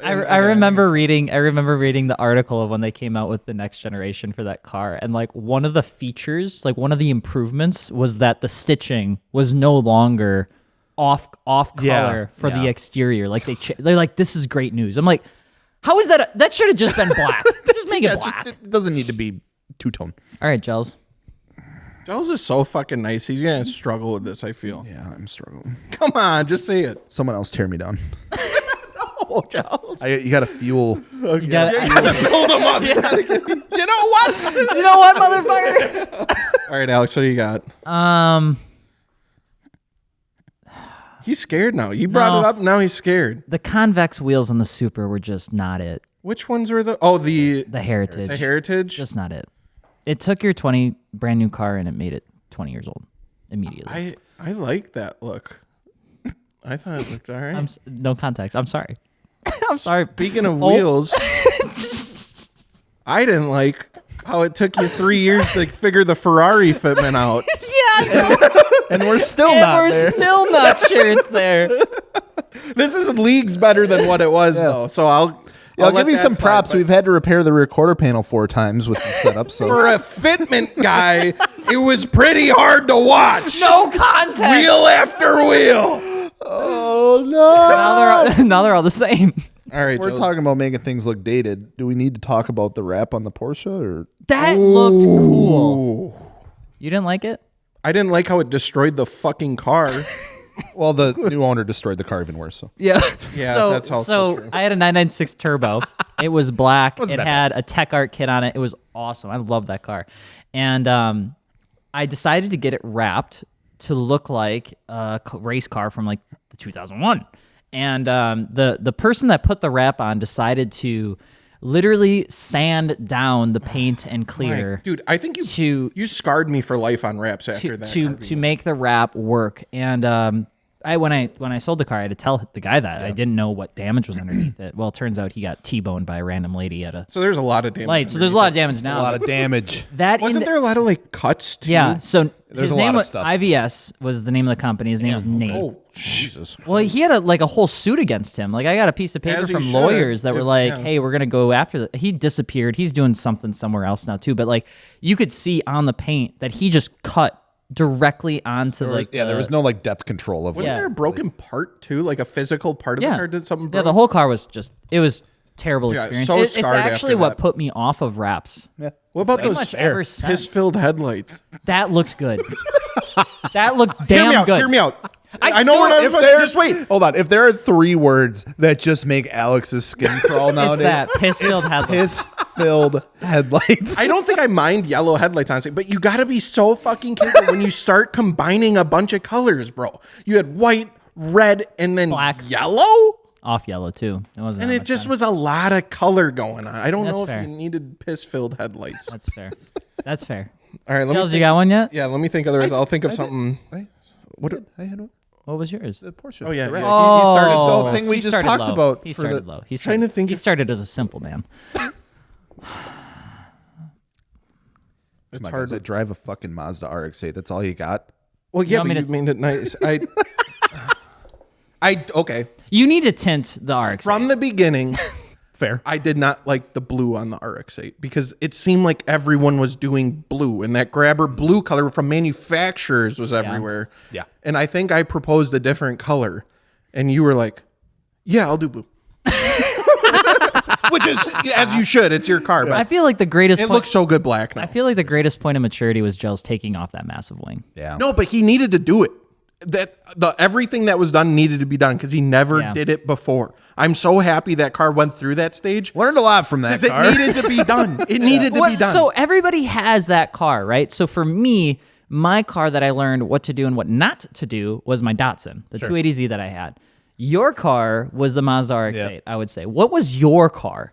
I remember reading the article of when they came out with the next generation for that car, and like one of the features, like one of the improvements was that the stitching was no longer off color for the exterior. Like they're like, this is great news. I'm like, how is that? That should have just been black. Just make it black. It doesn't need to be two-tone. All right, Gels. Gels is so fucking nice. He's gonna struggle with this, I feel. Yeah, I'm struggling. Come on, just say it. Someone else tear me down. No, Gels. You got to fuel. Okay. You gotta build him up. You know what? You know what, motherfucker? All right, Alex, what do you got? He's scared now. You brought it up. Now he's scared. The convex wheels on the Supra were just not it. Which ones were the? Oh, the Heritage. The Heritage. Just not it. It took your brand new car and it made it 20 years old immediately. I like that look. I thought it looked all right. No context. I'm sorry. I'm sorry. Speaking of wheels, I didn't like how it took you 3 years to figure the Ferrari fitment out. Yeah. And we're still still not sure it's there. This is leagues better than what it was, though. So I'll give you some props. We've had to repair the rear quarter panel 4 times with the setup. So for a fitment guy, it was pretty hard to watch. No context. Wheel after wheel. Oh no! Now they're all the same. All right, we're talking about making things look dated. Do we need to talk about the wrap on the Porsche? Or that looked cool. You didn't like it? I didn't like how it destroyed the fucking car. Well, the new owner destroyed the car even worse. So yeah. That's also true. I had a 996 Turbo. It was black. It had a Tech Art kit on it. It was awesome. I love that car. And I decided to get it wrapped to look like a race car from like the 2001. And the person that put the wrap on decided to literally sand down the paint and clear. Dude, I think you scarred me for life on wraps after that. To make the wrap work. And when I sold the car, I had to tell the guy that I didn't know what damage was underneath it. Well, it turns out he got T-boned by a random lady at a So there's a lot of damage. So there's a lot of damage now. a lot of damage. Wasn't there a lot of like cuts too? Yeah. So There's his a lot name of was stuff. IVS was the name of the company. His name was Nate. Oh, Jesus Christ. Well, he had a whole suit against him. Like I got a piece of paper As he from should, lawyers that were like, yeah. "Hey, we're gonna go after." He disappeared. He's doing something somewhere else now too. But like you could see on the paint that he just cut directly onto there was no like depth control of Wasn't there a broken part too? Like a physical part of the car did something broke? Yeah, the whole car was terrible experience. so It's scarred actually after what that. put me off of wraps. Yeah. What about Pretty those much ever since. piss-filled headlights? That looked good. That looked damn good. Hear me out. I know we're still- not. Just wait. Hold on. If there are 3 words that just make Alex's skin crawl nowadays, It's that piss-filled headlights. piss-filled headlights. I don't think I mind yellow headlights, honestly, but you got to be so fucking careful when you start combining a bunch of colors, bro. You had white, red, and then Black. yellow? Off yellow too. It wasn't. And that it much just fun. was a lot of color going on. I don't That's know fair. if you needed piss-filled headlights. That's fair. That's fair. All right, let me Charles, you think. got one yet? Yeah, let me think. Otherwise, I'll think of something. What? I had one. What was yours? The Porsche. Oh yeah, The yeah. wrap. He started Oh, this the one. thing we he just started talked low. about He for started the- low. He Trying to think He of- started as a simple man. It's Come on, hard guys, I to drive a fucking Mazda RX-8. That's all you got? Well, yeah, want but me you to- made it nice. Okay. You need to tint the RX. From the beginning, Fair. I did not like the blue on the RX-8 because it seemed like everyone was doing blue, and that grabber blue color from manufacturers was everywhere. Yeah. And I think I proposed a different color, and you were like, "Yeah, I'll do blue." Which is as you should. It's your car, I but feel like the greatest. it looks so good black now. I feel like the greatest point of maturity was Gels taking off that massive wing. Yeah. No, but he needed to do it. Everything that was done needed to be done because he never did it before. I'm so happy that car went through that stage. Learned a lot from that Because car. it needed to be done. It needed to be done. So everybody has that car, right? So for me, my car that I learned what to do and what not to do was my Datsun, the 280Z that I had. Your car was the Mazda RX-8, I would say. What was your car?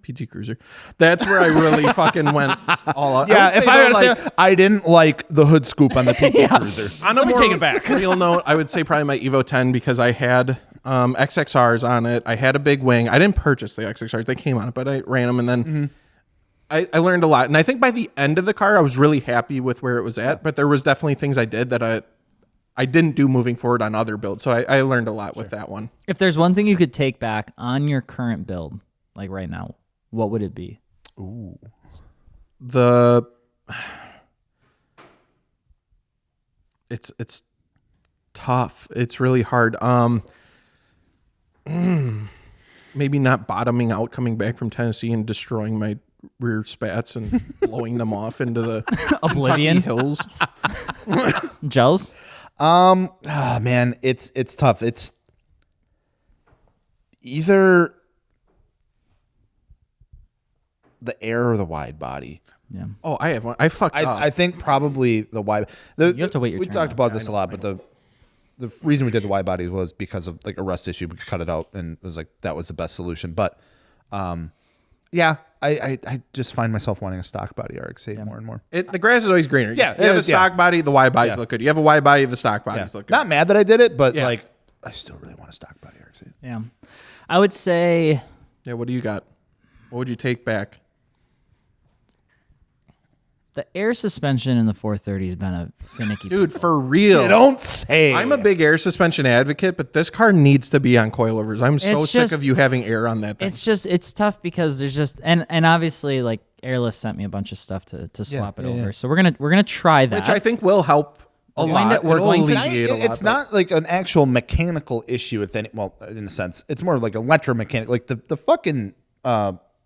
PT Cruiser. That's where I really fucking went all out. Yeah, if I were to say, I didn't like the hood scoop on the PT Cruiser. Let me take it back. Real note, I would say probably my Evo 10 because I had XXRs on it. I had a big wing. I didn't purchase the XXRs. They came on it, but I ran them, and then I learned a lot. And I think by the end of the car, I was really happy with where it was at, but there was definitely things I did that I didn't do moving forward on other builds. So I learned a lot with that one. If there's one thing you could take back on your current build, like right now, what would it be? Ooh. It's tough. It's really hard. Maybe not bottoming out coming back from Tennessee and destroying my rear spats and blowing them off into the oblivion hills. Gels? Man, it's tough. It's either the air or the wide body. Yeah. Oh, I have one. I fucked up. I think probably the wide. You have to wait your We turn talked out. about this a lot, but the reason we did the wide body was because of like a rust issue. We could cut it out, and it was like that was the best solution. But yeah, I just find myself wanting a stock body RX-8 more and more. The grass is always greener. Yeah, you have a stock body, the wide bodies look good. You have a wide body, the stock bodies look good. Not mad that I did it, but like I still really want a stock body RX-8. Yeah. I would say... Yeah, what do you got? What would you take back? The air suspension in the 430 has been a finicky... Dude, for real. You don't say. I'm a big air suspension advocate, but this car needs to be on coilovers. I'm so sick of you having air on that thing. It's tough because there's just... And obviously, like, Airlift sent me a bunch of stuff to swap it over. Yeah. So we're gonna try that. Which I think will help a lot. We're going to... It's not like an actual mechanical issue with any... Well, in a sense, it's more like electromechanical. Like the fucking...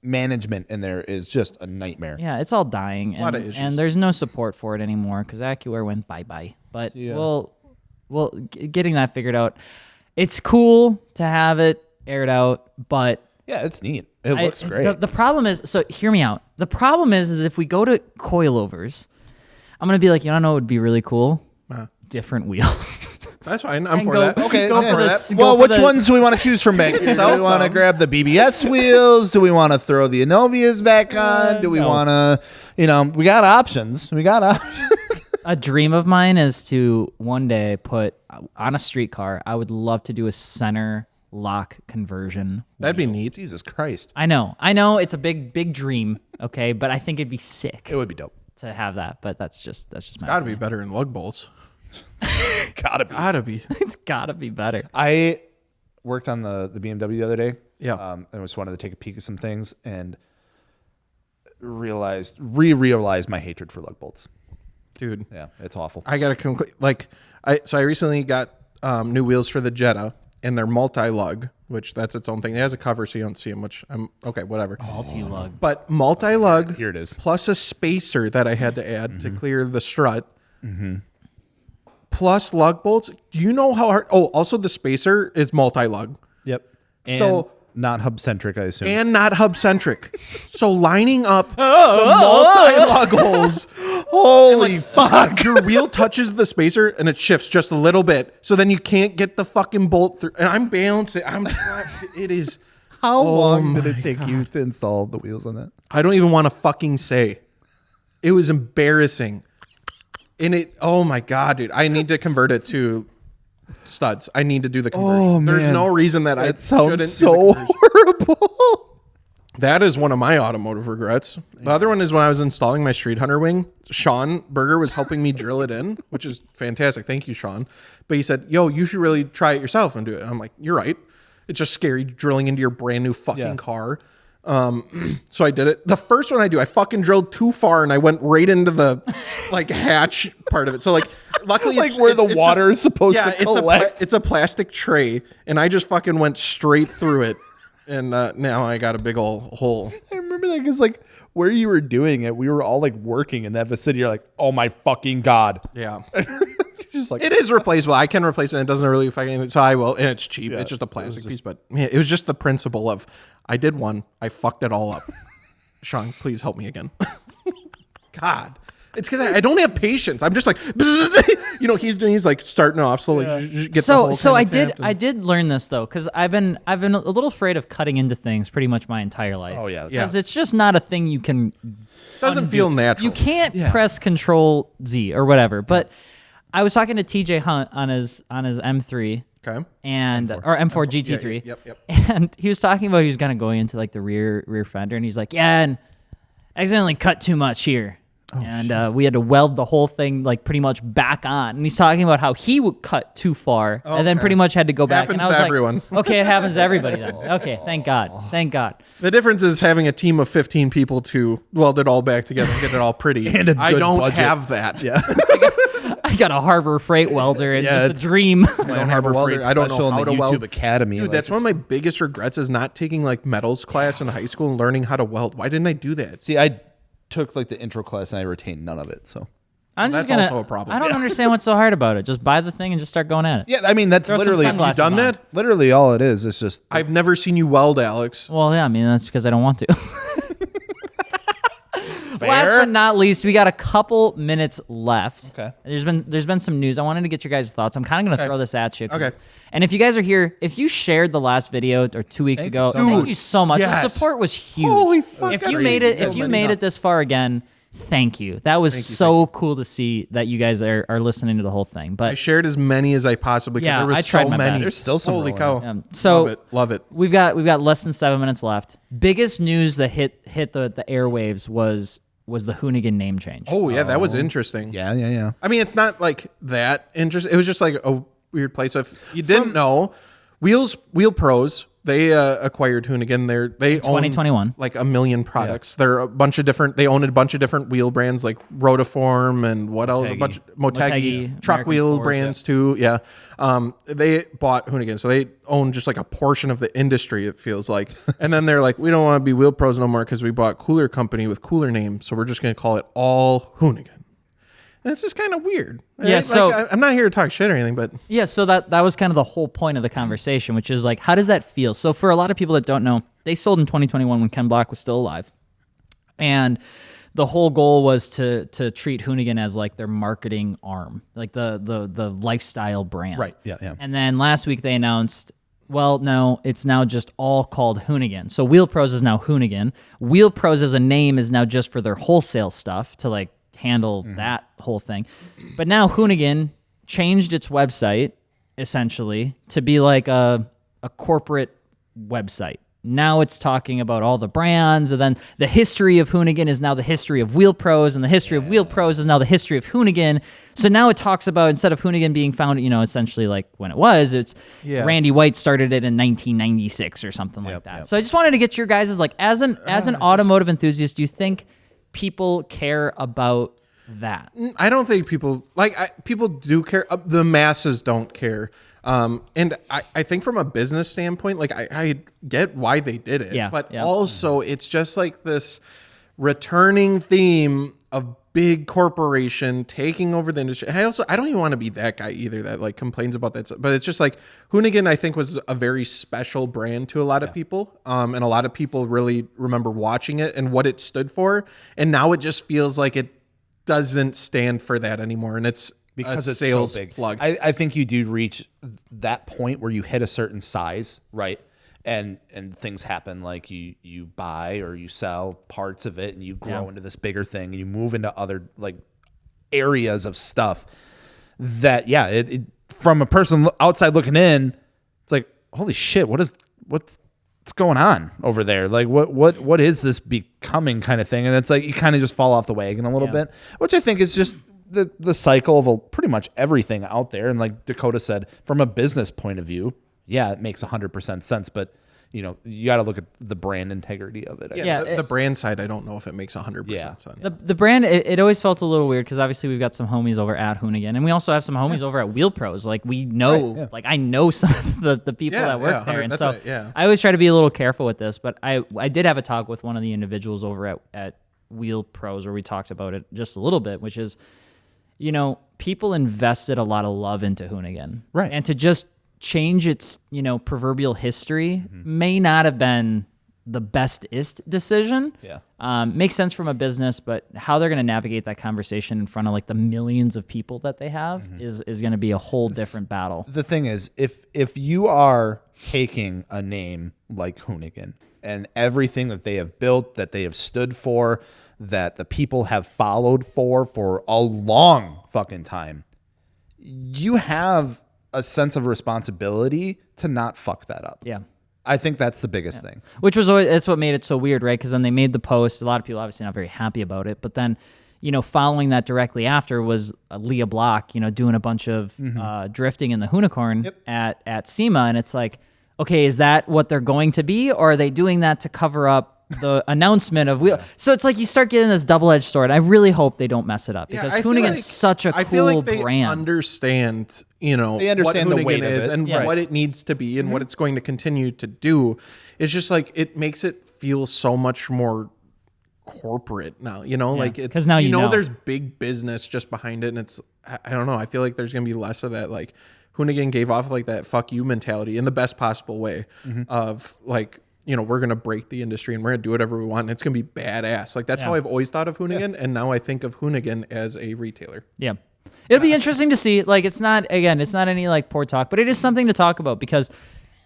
management in there is just a nightmare. Yeah, it's all dying, and there's no support for it anymore because AccuAir went bye-bye. But we'll getting that figured out. It's cool to have it aired out, but yeah, it's neat. It looks great. The problem is, so hear me out. The problem is if we go to coilovers, I'm gonna be like, you know what would be really cool? Different wheels. That's fine. I'm for that. Okay. Go for that. Well, which ones do we want to choose from back here? Do we want to grab the BBS wheels? Do we want to throw the Inovias back on? Do we want to, we got options. A dream of mine is to one day put on a street car. I would love to do a center lock conversion. That'd be neat. Jesus Christ. I know. It's a big dream. Okay. But I think it'd be sick. It would be dope to have that. But that's just my gotta be better than lug bolts. Gotta be. It's gotta be better. I worked on the BMW the other day. Yeah. I just wanted to take a peek at some things and realized my hatred for lug bolts. Dude. Yeah, it's awful. I gotta I recently got new wheels for the Jetta, and they're multi-lug, which that's its own thing. It has a cover so you don't see them, which I'm okay, whatever. Multi-lug. But multi-lug. Here it is. Plus a spacer that I had to add to clear the strut. Plus lug bolts. Do you know how hard? Oh, also the spacer is multi-lug. Yep. And so not hub centric, I assume. And not hub centric. So lining up the multi-lug holes. Holy fuck! Your wheel touches the spacer and it shifts just a little bit. So then you can't get the fucking bolt through. And I'm balancing. It is. How long did it take you to install the wheels on that? I don't even want to fucking say. It was embarrassing. Oh my God, dude. I need to convert it to studs. I need to do the conversion. Oh, man. There's no reason that I shouldn't so do the conversion. horrible. That is one of my automotive regrets. The other one is when I was installing my Street Hunter wing, Sean Berger was helping me drill it in, which is fantastic. Thank you, Sean. But he said, yo, you should really try it yourself and do it. And I'm like, you're right. It's just scary drilling into your brand new fucking car. So I did it. The first one I do, I fucking drilled too far and I went right into the hatch part of it. So luckily it's where the water is supposed to collect. It's a plastic tray and I just fucking went straight through it. And now I got a big old hole. I remember that because where you were doing it, we were all working in that vicinity. You're like, oh my fucking God. Yeah. Just it is replaceable. I can replace it. And it doesn't really affect anything. So I will. And it's cheap. It's just a plastic piece. But man, it was just the principle of I did one. I fucked it all up. Sean, please help me again. God. It's because I don't have patience. I'm just like, he's like starting off slowly. So I did learn this though, because I've been a little afraid of cutting into things pretty much my entire life. Oh yeah, because it's just not a thing you can. Doesn't feel natural. You can't press Control Z or whatever. But I was talking to TJ Hunt on his M3. Okay. And M4. Or M4 GT3. Yep. And he was talking about he was kind of going into like the rear fender, and he's like, yeah, and I accidentally cut too much here. We had to weld the whole thing like pretty much back on. And he's talking about how he would cut too far and then pretty much had to go back. Happens and I was to like, everyone. Okay, it happens to everybody then. Okay, thank God. The difference is having a team of 15 people to weld it all back together and get it all pretty. And a I good don't budget. have that. Yeah. I got a Harbor Freight welder and just a dream. I don't have a welder. I don't know how to weld. Academy. Dude, that's one of my biggest regrets is not taking like metals class in high school and learning how to weld. Why didn't I do that? See, I took like the intro class and I retained none of it. So that's also a problem. I don't understand what's so hard about it. Just buy the thing and just start going at it. Yeah, I mean that's literally. Have you done that? Literally all it is. It's just I've never seen you weld, Alex. Well, yeah, I mean that's because I don't want to. Last but not least, we got a couple minutes left. Okay. There's been some news. I wanted to get your guys' thoughts. I'm kind of going to throw this at you. Okay. And if you guys are here, if you shared the last video or 2 weeks ago, thank you so much. Yes. The support was huge. Holy fuck! If you made it this far again, thank you. That was so cool to see that you guys are listening to the whole thing. But I shared as many as I possibly could. Yeah, there was I tried so my many. best. There's still some Holy rolling. cow! So love it. We've got less than 7 minutes left. Biggest news that hit the airwaves was the Hoonigan name change. Oh yeah, that was interesting. Yeah. I mean, it's not like that interesting. It was just like a weird place. If you didn't know, Wheel Pros, they acquired Hoonigan. They own 2021 like 1 million products. They're a bunch of different. They own a bunch of different wheel brands like Rotiform and what else? A bunch of Motegi truck American wheel Ford, brands too. Yeah. They bought Hoonigan, so they own just like a portion of the industry. It feels like, and then they're like, we don't want to be Wheel Pros no more because we bought cooler company with cooler name, so we're just going to call it all Hoonigan. And it's just kind of weird. Yeah, so I'm not here to talk shit or anything, but yeah, so that was kind of the whole point of the conversation, which is like, how does that feel? So for a lot of people that don't know, they sold in 2021 when Ken Block was still alive, and the whole goal was to treat Hoonigan as like their marketing arm, like the lifestyle brand. Right. Yeah. And then last week they announced, well, no, it's now just all called Hoonigan. So Wheel Pros is now Hoonigan. Wheel Pros as a name is now just for their wholesale stuff to like handle that whole thing. But now Hoonigan changed its website essentially to be like a corporate website. Now it's talking about all the brands, and then the history of Hoonigan is now the history of Wheel Pros, and the history of Wheel Pros is now the history of Hoonigan. So now it talks about, instead of Hoonigan being founded, essentially like when it was, it's Randy White started it in 1996 or something like that. Yep. So I just wanted to get your guys' like, as an automotive enthusiast, do you think people care about that? I don't think people people do care. The masses don't care. And I think from a business standpoint, like I get why they did it, but also it's just like this returning theme of big corporation taking over the industry. And I don't even want to be that guy either that like complains about that. But it's just like Hoonigan, I think, was a very special brand to a lot of people. And a lot of people really remember watching it and what it stood for. And now it just feels like it doesn't stand for that anymore. And it's because it's sales so big. Plug. I think you do reach that point where you hit a certain size, right? And things happen, like you buy or you sell parts of it and you grow into this bigger thing and you move into other like areas of stuff that, it from a person outside looking in, it's like, holy shit, what's going on over there? Like what is this becoming kind of thing? And it's like you kind of just fall off the wagon a little bit, which I think is just the cycle of pretty much everything out there. And like Dakota said, from a business point of view, it makes 100% sense, but you got to look at the brand integrity of it. The brand side, I don't know if it makes 100% sense. The brand, it always felt a little weird because obviously we've got some homies over at Hoonigan, and we also have some homies over at Wheel Pros. Like we know, like I know some of the people that work there, and so I always try to be a little careful with this. But I did have a talk with one of the individuals over at Wheel Pros where we talked about it just a little bit, which is, people invested a lot of love into Hoonigan, right? And to just change its proverbial history may not have been the bestest decision. Yeah. Makes sense from a business, but how they're going to navigate that conversation in front of like the millions of people that they have is going to be a whole different battle. The thing is, if you are taking a name like Hoonigan and everything that they have built, that they have stood for, that the people have followed for a long fucking time, you have a sense of responsibility to not fuck that up. Yeah. I think that's the biggest thing. Which was always, that's what made it so weird, right? Because then they made the post. A lot of people obviously not very happy about it. But then, following that directly after was Leah Block, doing a bunch of drifting in the Hoonicorn at Sema. And it's like, okay, is that what they're going to be? Or are they doing that to cover up the announcement of wheel? So it's like you start getting this double-edged sword. I really hope they don't mess it up because Hoonigan's such a cool I feel like they brand. understand, they understand what the Hoonigan weight is of it. and what it needs to be and what it's going to continue to do. It's just like it makes it feel so much more corporate now, like it's because now there's big business just behind it, and it's I don't know. I feel like there's gonna be less of that. Like Hoonigan gave off like that fuck you mentality in the best possible way of like, we're going to break the industry and we're going to do whatever we want. And it's going to be badass. Like, that's how I've always thought of Hoonigan. And now I think of Hoonigan as a retailer. Yeah. It'll be interesting to see. Like, it's not any like poor talk, but it is something to talk about because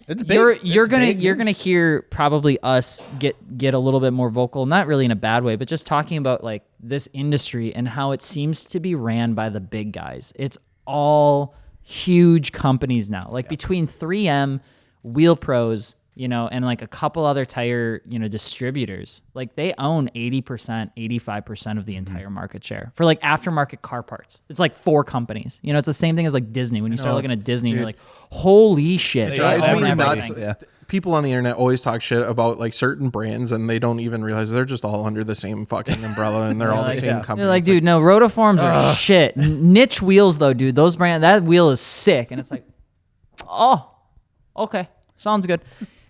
it's big. you're gonna hear probably us get a little bit more vocal, not really in a bad way, but just talking about like this industry and how it seems to be ran by the big guys. It's all huge companies now, like between 3M, Wheel Pros, and like a couple other tire, distributors. Like they own 80%, 85% of the entire market share for like aftermarket car parts. It's like 4 companies. It's the same thing as like Disney. When you start looking at Disney, you're like, holy shit. It drives me nuts. Yeah. People on the internet always talk shit about like certain brands and they don't even realize they're just all under the same fucking umbrella and they're all the same company. They're like, dude, no, rotiforms are shit. Niche wheels though, dude, those that wheel is sick. And it's like, oh, okay, sounds good.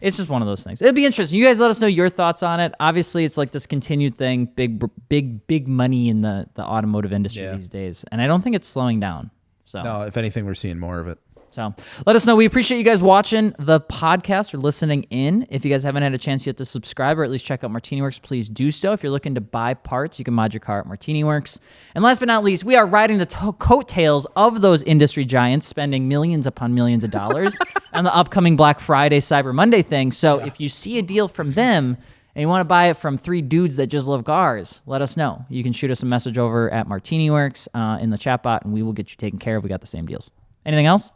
It's just one of those things. It'd be interesting. You guys let us know your thoughts on it. Obviously, it's like this continued thing, big money in the automotive industry these days. And I don't think it's slowing down. So no, if anything, we're seeing more of it. So let us know. We appreciate you guys watching the podcast or listening in. If you guys haven't had a chance yet to subscribe or at least check out MartiniWorks, please do so. If you're looking to buy parts, you can mod your car at MartiniWorks. And last but not least, we are riding the coattails of those industry giants, spending millions upon millions of dollars on the upcoming Black Friday, Cyber Monday thing. So if you see a deal from them and you want to buy it from 3 dudes that just love cars, let us know. You can shoot us a message over at MartiniWorks in the chat bot, and we will get you taken care of. We got the same deals. Anything else?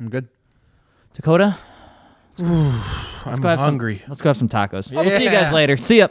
I'm good. Dakota? I'm hungry. Let's go have some tacos. We'll see you guys later. See ya.